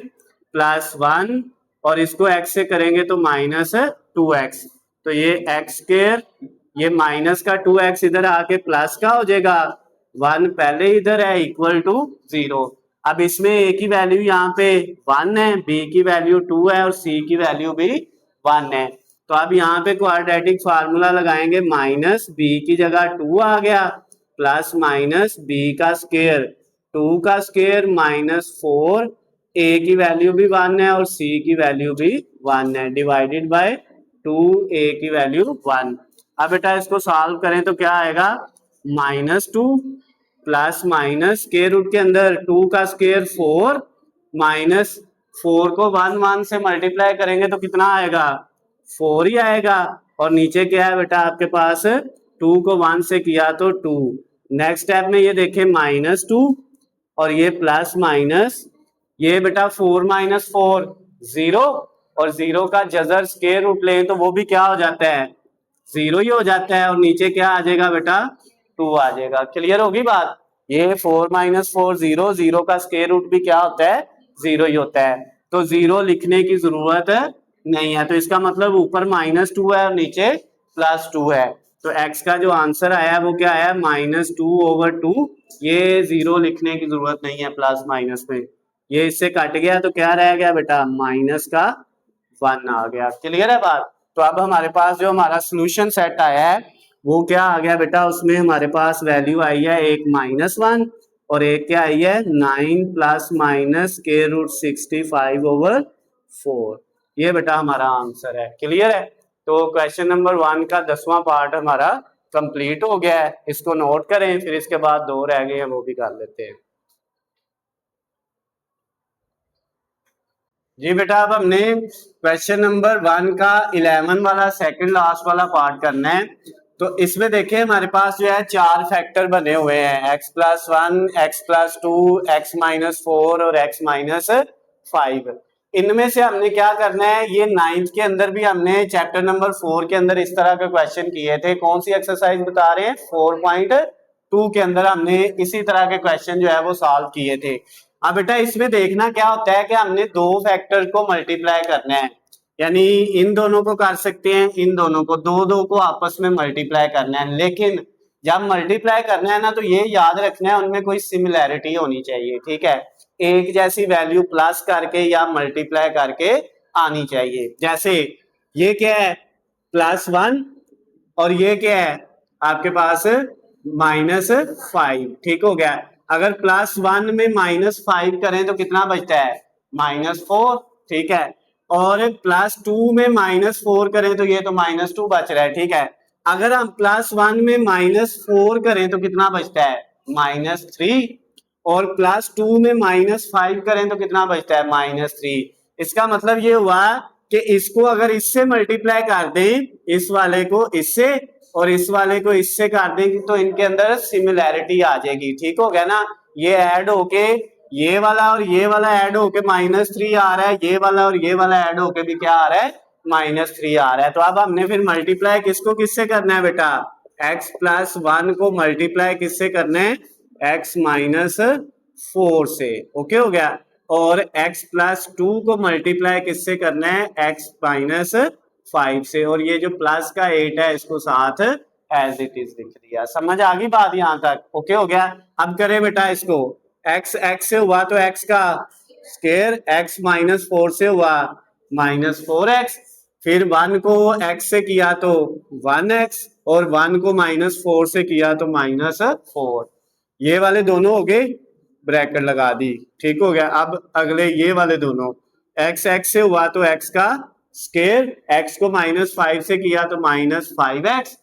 प्लस 1, और इसको x से करेंगे तो -2x। तो ये x², ये माइनस का 2x इधर आके प्लस का हो जाएगा, 1 पहले इधर है इक्वल टू 0। अब इसमें a की वैल्यू यहाँ पे 1 है, b की वैल्यू 2 है और c की वैल्यू भी 1 है। तो अब यहाँ पे क्वाड्रेटिक फार्मूला लगाएंगे, माइनस b की जगह 2 आ गया, प्लस माइनस b का स्क्वायर, 2 का स्क्वायर -4, a की वैल्यू भी 1 है और c की वैल्यू भी 1 है, डिवाइडेड बाय 2a की वैल्यू 1। अब बेटा इसको सॉल्व करें तो क्या आएगा? -2 प्लस माइनस स्क्वायर रूट के अंदर 2 का स्क्वायर 4, माइनस 4 को 1 से मल्टीप्लाई करेंगे तो कितना आएगा? 4 ही आएगा। और नीचे क्या है बेटा आपके पास? 2 को 1 से किया तो 2। नेक्स्ट स्टेप में ये देखें -2 और ये प्लस माइनस, ये बेटा 4 - 4 0, और 0 का जजर स्क्वायर रूट लें तो वो भी क्या हो जाता है? 0 ही हो जाता है। और नीचे क्या आ जाएगा बेटा? 2 आ जाएगा। क्लियर होगी बात? ये 4 - 4 0, 0 का स्क्वायर रूट भी क्या होता है? 0 ही होता है। तो 0 लिखने की जरूरत नहीं है। तो इसका मतलब ऊपर -2 है और नीचे +2 है। तो x का जो आंसर आया वो क्या आया, -2/2। ये 0 लिखने की जरूरत नहीं है प्लस माइनस में, ये इससे कट गया तो क्या रह गया बेटा, माइनस का 1 आ गया। क्लियर है बात। तो अब हमारे पास जो हमारा सोल्यूशन सेट आया है वो क्या आ गया बेटा, उसमें हमारे पास वैल्यू आई है एक -1 और एक क्या आई है 9 प्लस माइनस k√65/4। ये बेटा हमारा आंसर है। क्लियर है। तो क्वेश्चन नंबर 1 का 10वां पार्ट हमारा कंप्लीट हो गया है, इसको नोट करें, फिर इसके बाद 2 रह गए हैं वो भी कर लेते हैं। जी बेटा अब हमने क्वेश्चन नंबर 1 का 11 वाला सेकंड लास्ट वाला पार्ट करना है। तो इसमें देखिए हमारे पास जो है 4 फैक्टर बने हुए हैं, x+1, x+2, x-4 और x-5। इनमें से हमने क्या करना है, ये 9th के अंदर भी हमने चैप्टर नंबर 4 के अंदर इस तरह के क्वेश्चन किए थे। कौन सी एक्सरसाइज बता रहे हैं, 4.2 के अंदर हमने इसी तरह के क्वेश्चन जो है वो सॉल्व किए थे। अब बेटा इसमें देखना क्या होता है कि हमने 2 फैक्टर को मल्टीप्लाई करना है, यानी इन दोनों को कर सकते हैं, इन दोनों को, दो को आपस में मल्टीप्लाई करना है। लेकिन जब मल्टीप्लाई करना है ना तो ये याद रखना है उनमें कोई सिमिलैरिटी होनी चाहिए। ठीक है, एक जैसी वैल्यू प्लस करके या मल्टीप्लाई करके आनी चाहिए। जैसे ये क्या है +1 और ये क्या है आपके पास -5। ठीक हो गया। अगर +1 में -5 करें तो कितना बचता है, -4। ठीक है, और +2 में -4 करें तो ये तो -2 बच रहा है। ठीक है, अगर हम +1 में -4 करें तो कितना बचता है, -3, और +2 में -5 करें तो कितना बचता है, -3। इसका मतलब ये हुआ कि इसको अगर इससे मल्टीप्लाई कर दें, इस वाले को इससे और इस वाले को इससे कर दें तो इनके अंदर सिमिलैरिटी आ जाएगी। ठीक हो गया ना, ये ऐड होके ये वाला और ये वाला ऐड होके -3 आ रहा है, ये वाला और ये वाला ऐड होके भी क्या आ रहा है, -3 आ रहा है। तो अब हमने फिर मल्टीप्लाई किसको किससे करना है बेटा, x+1 को मल्टीप्लाई किससे करना है, x-4 से। ओके हो गया। और x+2 को मल्टीप्लाई किससे करना है, x-5 से। और ये जो प्लस का 8 है इसको साथ एज इट इज लिख दिया। समझ आ गई बात यहां तक, ओके हो गया। अब करें बेटा इसको, x से हुआ तो x का स्क्वायर, x-4 से हुआ -4x, फिर 1 को x से किया तो 1x, और 1 को -4 से किया तो -4। ये वाले दोनों हो गए, ब्रैकेट लगा दी। ठीक हो गया। अब अगले ये वाले दोनों, x से हुआ तो x का स्क्वायर, x को -5 से किया तो -5x,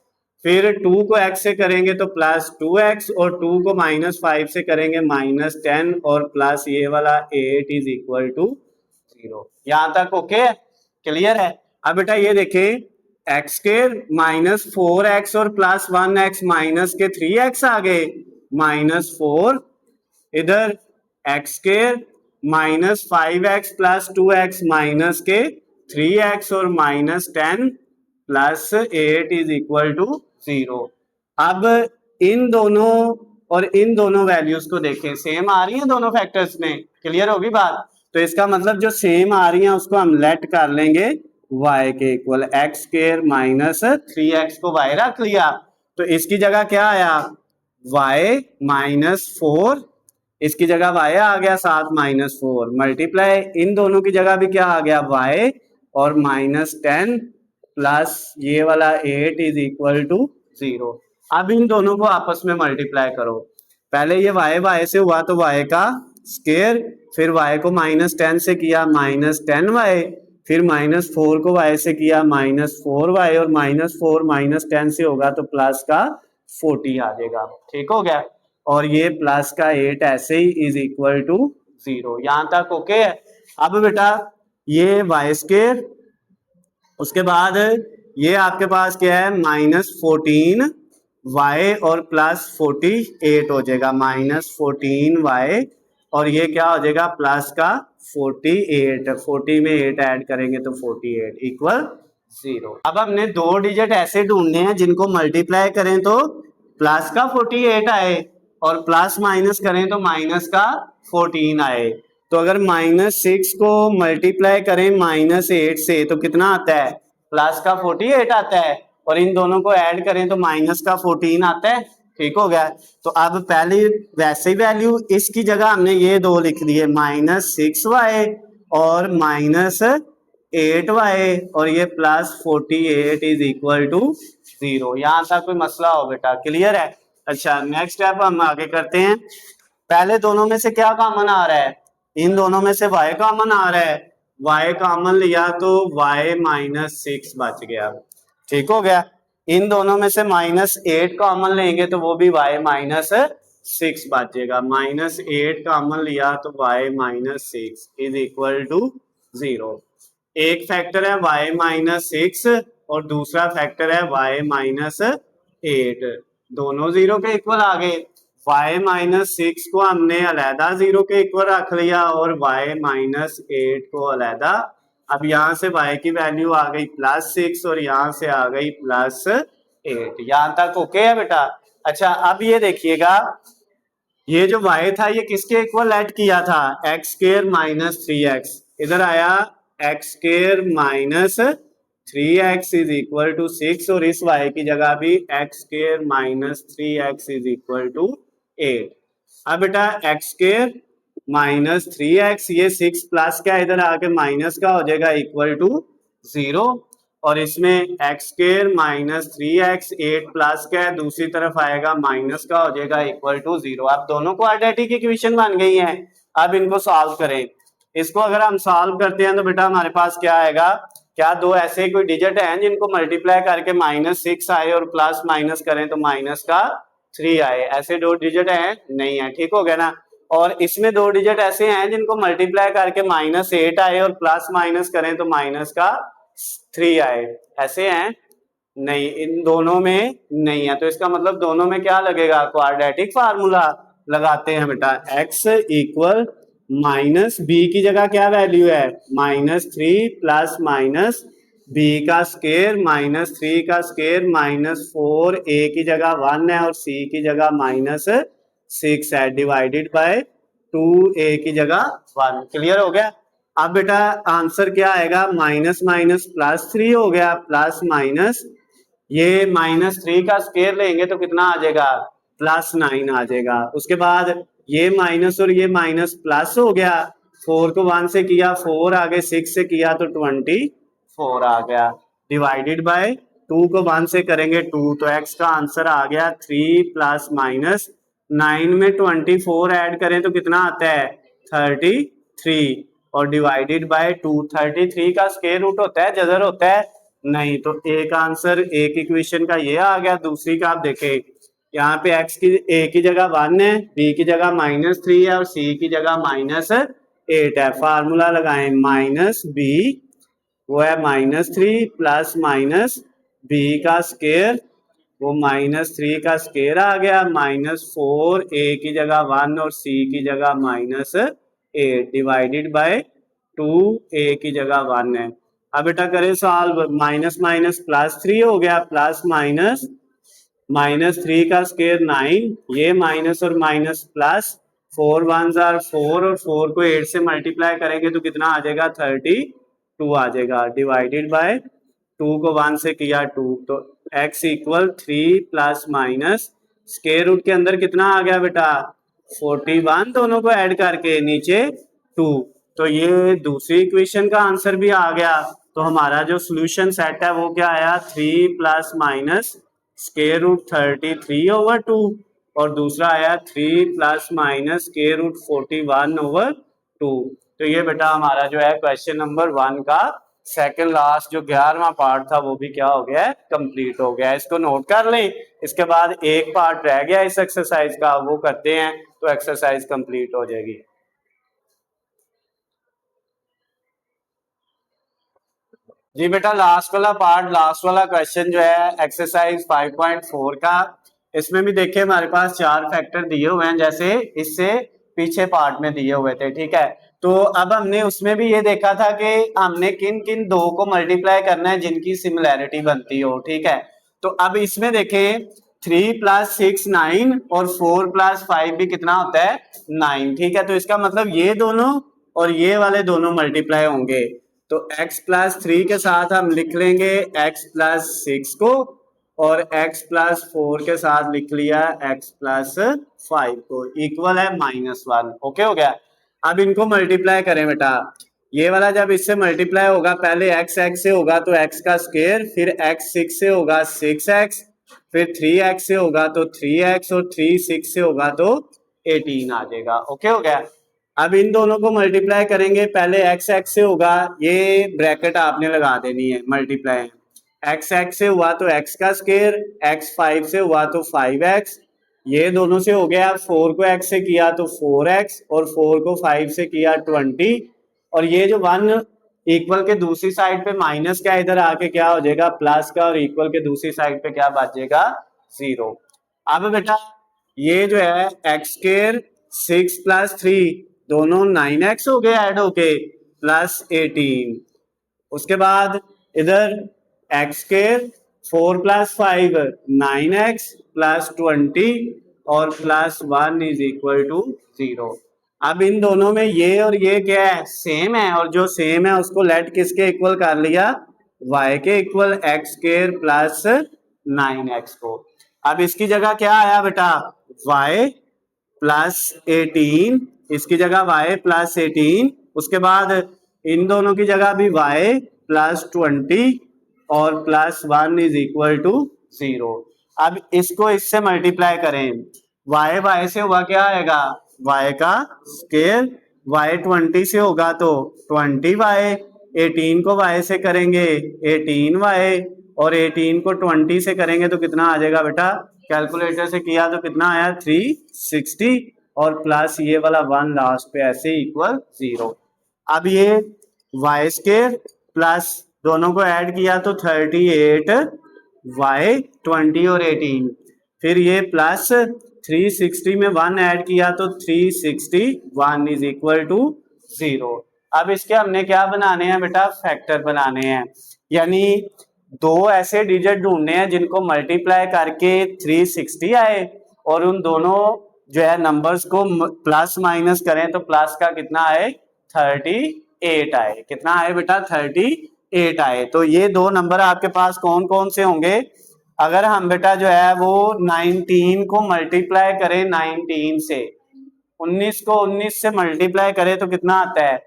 फिर 2 को x से करेंगे तो +2x, और 2 को -5 से करेंगे -10, और प्लस ये वाला 8 इज इक्वल टू 0। यहां तक ओके, क्लियर है। अब बेटा ये देखें, x स्क्वायर -4x और +1x माइनस के 3x आ गए, -4, इधर x square -5x + 2x minus के 3x और -10 + 8 इज इक्वल टू 0। अब इन दोनों और इन दोनों वैल्यूज को देखें, सेम आ रही है दोनों फैक्टर्स में। क्लियर होगी बात। तो इसका मतलब जो सेम आ रही है उसको हम लेट कर लेंगे y के इक्वल, x स्क्वायर -3x को y रख लिया तो इसकी जगह क्या आया, y -4, इसकी जगह y आ गया साथ -4, मल्टीप्लाई इन दोनों की जगह भी क्या आ गया, y और -10 प्लस ये वाला 8 इज इक्वल टू 0। अब इन दोनों को आपस में मल्टीप्लाई करो। पहले ये y से हुआ तो y का स्क्वायर, फिर y को -10 से किया -10y, फिर -4 को y से किया -4y, और -4 -10 से होगा तो प्लस का 40 आ जाएगा। ठीक हो गया। और ये प्लस का 8 ऐसे ही इज इक्वल टू 0। यहां तक ओके है। अब बेटा ये y स्क्वायर, उसके बाद ये आपके पास क्या है -14y और +48 हो जाएगा, -14y, और ये क्या हो जाएगा प्लस का 48, 40 में 8 ऐड करेंगे तो 48 इक्वल 0। अब हमने 2 डिजिट ऐसे ढूंढने हैं जिनको मल्टीप्लाई करें तो प्लस का 48 आए और प्लस माइनस करें तो माइनस का 14 आए। तो अगर -6 को मल्टीप्लाई करें -8 से तो कितना आता है, प्लस का 48 आता है, और इन दोनों को ऐड करें तो माइनस का 14 आता है। ठीक हो गया। तो अब पहले वैसे ही वैल्यू इसकी जगह हमने ये दो लिख दिए, -6y और -8y और ये +48 इज इक्वल टू 0। यहां तक कोई मसला हो बेटा? क्लियर है। अच्छा नेक्स्ट स्टेप हम आगे करते हैं। पहले दोनों में से क्या कॉमन आ रहा है? इन दोनों में से y कॉमन आ रहा है, y कॉमन लिया तो y -6 बच गया। ठीक हो गया। इन दोनों में से -8 कॉमन लेंगे तो वो भी y -6 बचेगा। -8 कॉमन लिया तो y -6 इज इक्वल टू 0। एक फैक्टर है y -6 और दूसरा फैक्टर है y -8, दोनों 0 के इक्वल आ गए। y -6 को हमने अलहदा 0 के इक्वल रख लिया और y -8 को अलहदा। अब यहां से y की वैल्यू आ गई +6 और यहां से आ गई +8। यहां तक ओके है बेटा? अच्छा अब ये देखिएगा, ये जो y था ये किसके इक्वल ऐड किया था? x² -3x। इधर आया x² -3x is equal to 6 और इस y की जगह भी x² -3x is equal to 8। अब बेटा x² -3x, ये 6 प्लस क्या इधर आके माइनस का हो जाएगा इक्वल टू 0 और इसमें x² -3x 8 प्लस क्या है दूसरी तरफ आएगा माइनस का हो जाएगा इक्वल टू 0। अब दोनों क्वाड्रेटिक इक्वेशन बन गई हैं। अब इनको सॉल्व करें। इसको अगर हम सॉल्व करते हैं तो बेटा हमारे पास क्या आएगा? क्या दो ऐसे कोई डिजिट हैं जिनको मल्टीप्लाई करके -6 आए और प्लस माइनस करें तो -3 आए? ऐसे दो डिजिट हैं? नहीं है। ठीक हो गया ना। और इसमें दो डिजिट ऐसे हैं जिनको मल्टीप्लाई करके -8 आए और प्लस माइनस करें तो -3 आए? ऐसे हैं? नहीं, इन दोनों में नहीं है। तो इसका मतलब दोनों में क्या लगेगा? क्वाड्रेटिक फार्मूला लगाते हैं बेटा। x इक्वल -b की जगह क्या वैल्यू है? -3 प्लस माइनस b का स्केयर -3 का स्केयर -4, a की जगह 1 है और c की जगह -6 है, डिवाइडेड बाय 2a की जगह 1। क्लियर हो गया। अब बेटा आंसर क्या आएगा? माइनस माइनस +3 हो गया, प्लस माइनस ये -3 का स्केयर लेंगे तो कितना आ जाएगा? +9 आ जाएगा। उसके बाद ये माइनस और ये माइनस प्लस हो गया, 4 को 1 से किया 4 आ गए, 6 से किया तो 24 आ गया, डिवाइडेड बाय 2 को 1 से करेंगे 2, तो x का आंसर आ गया 3 प्लस माइनस 9 में 24 ऐड करें तो कितना आता है? 33 और डिवाइडेड बाय 2। 33 का स्क्वायर रूट होता है, जजर होता है? नहीं। तो एक आंसर एक इक्वेशन का ये आ गया। दूसरी का आप देखें, यहाँ पे x की a की जगह 1 है, b की जगह -3 है और c की जगह -8 है। फार्मूला लगाएं, -b वो है -3 प्लस माइनस b का स्क्वायर, वो -3 का स्क्वायर आ गया, -4 a की जगह 1 और c की जगह -8 डिवाइडेड बाय 2 a की जगह 1 है। अब बेटा करें सॉल्व, माइनस माइनस +3 हो गया, प्लस माइनस -3 का स्क्वायर 9, ये माइनस और माइनस प्लस, 4 1s are 4 और 4 को 8 से मल्टीप्लाई करेंगे तो कितना आ जाएगा? 32 आ जाएगा, डिवाइडेड बाय 2 को 1 से किया 2, तो x equal 3 plus minus square root के अंदर कितना आ गया बेटा? 41, दोनों को ऐड करके नीचे 2। तो ये दूसरी इक्वेशन का आंसर भी आ गया। तो हमारा जो सोल्यूशन सेट है वो क्या आया? 3 प्लस माइनस स्क्वायर रूट 33/2 और दूसरा आया 3 प्लस माइनस स्क्वायर रूट 41/2। तो ये बेटा हमारा जो है क्वेश्चन नंबर 1 का सेकंड लास्ट जो 11वां पार्ट था वो भी क्या हो गया है? कंप्लीट हो गया है। इसको नोट कर लें। इसके बाद एक पार्ट रह गया इस एक्सरसाइज का, वो करते हैं तो एक्सरसाइज कंप्लीट हो जाएगी। जी बेटा लास्ट वाला पार्ट, लास्ट वाला क्वेश्चन जो है एक्सरसाइज 5.4 का, इसमें भी देखिए हमारे पास 4 फैक्टर दिए हुए हैं जैसे इससे पीछे पार्ट में दिए हुए थे। ठीक है, तो अब हमने उसमें भी ये देखा था कि हमने किन किन दो को मल्टीप्लाई करना है जिनकी सिमिलैरिटी बनती हो। ठीक है, तो अब इसमें देखें 3 + 6 9 और 4 + 5 भी कितना होता है? 9। ठीक है, तो इसका मतलब ये दोनों और ये वाले दोनों मल्टीप्लाई होंगे, तो x + 3 के साथ हम लिख लेंगे x + 6 को और x प्लस 4 के साथ लिख लिया x प्लस 5 को, इक्वल है -1। ओके हो गया। अब इनको मल्टीप्लाई करें बेटा, ये वाला जब इससे मल्टीप्लाई होगा पहले x से होगा तो x का स्क्वायर, फिर x 6 से होगा 6x, फिर 3x से होगा तो 3x, और 3 6 से होगा तो 18 आ जाएगा। ओके हो गया। अब इन दोनों को मल्टीप्लाई करेंगे, पहले x से होगा, ये ब्रैकेट आपने लगा देनी है, मल्टीप्लाई x से हुआ तो x का स्क्वायर, x 5 से हुआ तो 5x, ये दोनों से हो गया, 4 को x से किया तो 4x, और 4 को 5 से किया 20, और ये जो 1 इक्वल के दूसरी साइड पे माइनस का इधर आके क्या हो जाएगा प्लस का, और इक्वल के दूसरी साइड पे क्या बचेगा 0। अब बेटा ये जो है x स्क्वायर 6 प्लस 3 दोनों 9x हो गए ऐड होके प्लस 18, उसके बाद इधर x square 4 plus 5 9x plus 20 और प्लस 1 इज इक्वल टू 0। अब इन दोनों में ये और ये क्या है सेम है, और जो सेम है उसको लेट किसके इक्वल कर लिया y के equal, x square plus 9x को। अब इसकी जगह क्या आया बेटा y प्लस 18, इसकी जगह y प्लस 18, उसके बाद इन दोनों की जगह भी y प्लस 20 और प्लस 1 इज इक्वल टू 0। अब इसको इससे मल्टीप्लाई करें, y से हुआ क्या आएगा y का स्क्वायर, y 20 से होगा तो 20y, 18 को y से करेंगे 18y, और 18 को 20 से करेंगे तो कितना आ जाएगा बेटा, कैलकुलेटर से किया तो कितना आया 360, और प्लस ये वाला 1 लास्ट पे ऐसे इक्वल 0। अब ये y स्क्वायर प्लस दोनों को ऐड किया तो 38 y 20 और 18, फिर ये प्लस 360 में 1 ऐड किया तो 361 इज इक्वल टू 0। अब इसके हमने क्या बनाने हैं बेटा फैक्टर बनाने हैं, यानी दो ऐसे डिजिट ढूंढने हैं जिनको मल्टीप्लाई करके 360 आए, और उन दोनों जो है नंबर्स को प्लस माइनस करें तो प्लस का कितना आए 38 आए, कितना आए बेटा 38 आए। तो ये दो नंबर आपके पास कौन कौन से होंगे, अगर हम बेटा जो है वो 19 को मल्टीप्लाई करें 19 से, 19 को 19 से मल्टीप्लाई करें तो कितना आता है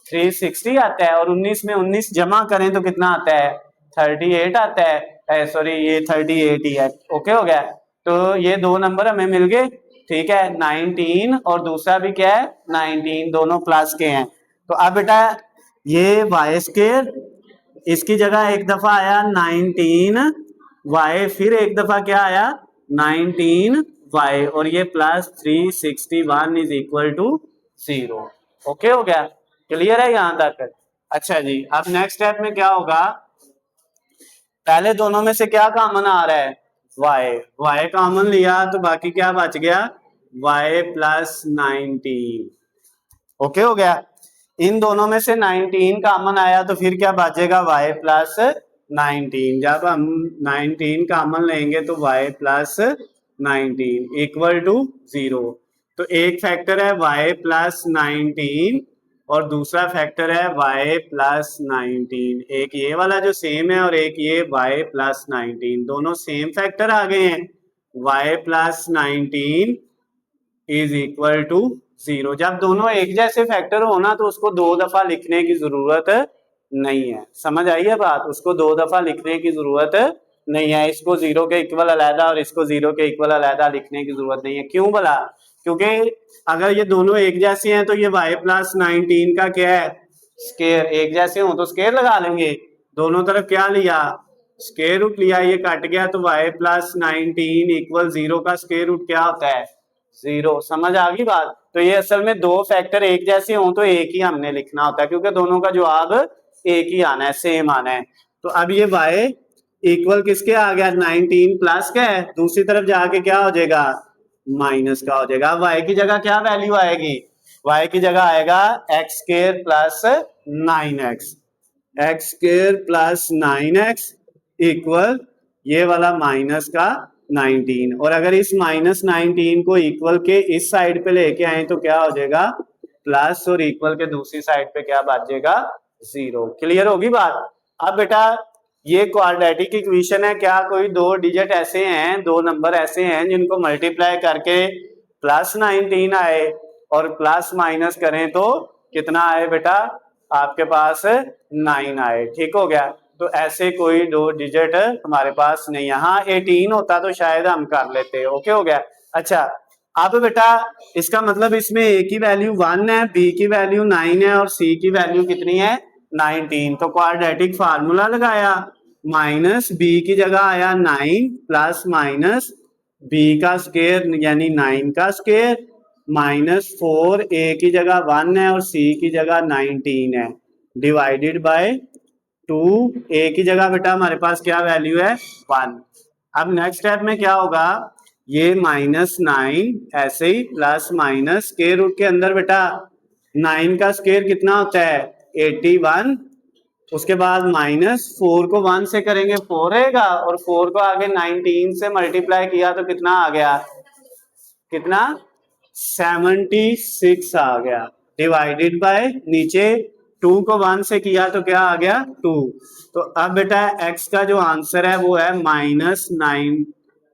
360 आता है, और 19 में 19 जमा करें तो कितना आता है 38 आता है, सॉरी ये 38 ही है। ओके हो गया। तो ये दो नंबर हमें मिल गए, ठीक है 19 और दूसरा भी क्या है 19, दोनों प्लस के हैं। तो अब बेटा ये वाई स्क्वायर इसकी जगह एक दफा आया 19y, फिर एक दफा क्या आया 19y, और ये plus 361 is equal to 0। Okay हो गया, क्लियर है यहां तक। अच्छा जी, अब नेक्स्ट स्टेप में क्या होगा, पहले दोनों में से क्या कॉमन आ रहा है y कॉमन लिया तो बाकी क्या बच गया y प्लस 19। ओके हो गया। इन दोनों में से 19 कॉमन आया तो फिर क्या बचेगा y प्लस 19, जब हम 19 कॉमन लेंगे तो y प्लस 19 इक्वल टू 0। तो एक फैक्टर है y प्लस 19 और दूसरा फैक्टर है y प्लस 19, एक ये वाला जो सेम है और एक ये y प्लस 19, दोनों सेम फैक्टर आ गए हैं। y plus 19 is equal to 0। जब दोनों एक जैसे फैक्टर हो ना तो उसको दो दफा लिखने की जरूरत नहीं है, समझ आई है बात, उसको दो दफा लिखने की जरूरत नहीं है। इसको 0 के इक्वल अलहदा और इसको 0 के इक्वल अलहदा लिखने की जरूरत नहीं है। क्यों भला, क्योंकि अगर ये दोनों एक जैसे हैं तो ये y प्लस 19 का क्या है स्क्वायर, एक जैसे हो तो स्क्वायर लगा लेंगे, दोनों तरफ क्या लिया स्क्वायर रूट लिया, ये कट गया तो y प्लस 19 इक्वल 0 का स्क्वायर रूट क्या होता है 0। समझ आ गई बात। तो ये असल में दो फैक्टर एक जैसे हों तो एक ही हमने लिखना होता है, क्योंकि दोनों का जवाब एक ही आना है, सेम आना है। तो अब ये y इक्वल किसके आ गया 19 प्लस का है, दूसरी तरफ जाके क्या हो जाएगा माइनस का हो जाएगा। अब y की जगह क्या वैल्यू आएगी, y की जगह आएगा x square plus 9x, x square plus 9x equal ये वाला माइनस का 19, और अगर इस माइनस 19 को इक्वल के इस साइड पे लेके आए तो क्या हो जाएगा प्लस, और इक्वल के दूसरी साइड पे क्या बचेगा 0। क्लियर होगी बात। अब बेटा ये क्वाड्रेटिक इक्वेशन है। क्या कोई दो डिजिट ऐसे हैं, दो नंबर ऐसे हैं जिनको मल्टीप्लाई करके +19 आए और प्लस माइनस करें तो कितना आए बेटा, आपके पास 9 आए। ठीक हो गया। तो ऐसे कोई दो डिजिट हमारे पास नहीं है। हाँ 18 होता तो शायद हम कर लेते। ओके हो गया। अच्छा अब बेटा इसका मतलब इसमें ए की वैल्यू 1 है, बी की वैल्यू 9 है और सी की वैल्यू कितनी है 19। तो क्वाड्रेटिक फार्मूला लगाया, माइनस बी की जगह आया 9 प्लस माइनस बी का स्क्वायर यानी 9 का स्क्वायर -4 ए की जगह 1 है और सी की जगह 19 है डिवाइडेड बाय 2। ए की जगह बेटा हमारे पास क्या वैल्यू है 1। अब नेक्स्ट स्टेप में क्या होगा, ये -9 ऐसे ही प्लस माइनस स्क्वायर रूट के अंदर बेटा 9 का स्क्वायर कितना होता है 81। उसके बाद -4 को 1 से करेंगे 4 रहेगा और 4 को आगे 19 से मल्टीप्लाई किया तो कितना आ गया, कितना 76 आ गया डिवाइडेड बाय नीचे 2 को 1 से किया तो क्या आ गया 2। तो अब बेटा x का जो आंसर है वो है -9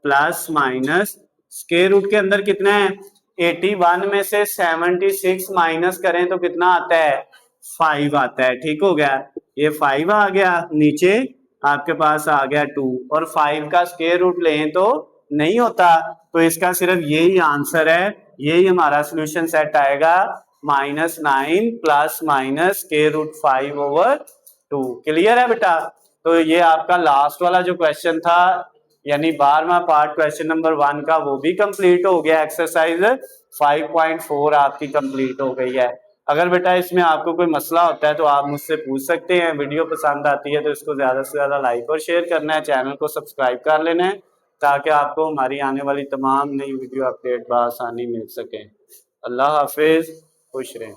प्लस माइनस स्क्वायर रूट के अंदर कितना है 81 में से 76 माइनस करें तो कितना आता है 5 आता है। ठीक हो गया। ये 5 आ गया, नीचे आपके पास आ गया 2 और 5 का स्क्वायर रूट लें तो नहीं होता। तो इसका सिर्फ यही आंसर है, यही हमारा सोल्यूशन सेट आएगा -9 plus minus square root 5/2। Clear है बेटा। तो ये आपका लास्ट वाला जो क्वेश्चन था यानी 12वां पार्ट क्वेश्चन नंबर 1 का वो भी कंप्लीट हो गया। एक्सरसाइज 5.4 आपकी कंप्लीट हो गई है। अगर बेटा इसमें आपको कोई मसला होता है तो आप मुझसे पूछ सकते हैं। वीडियो पसंद आती है तो इसको ज़्यादा से ज़्यादा लाइक और शेयर करना है, चैनल को सब्सक्राइब कर लेना है ताकि आपको हमारी आने वाली तमाम नई वीडियो अपडेट बआसानी मिल सके। अल्लाह हाफिज, खुश रहें।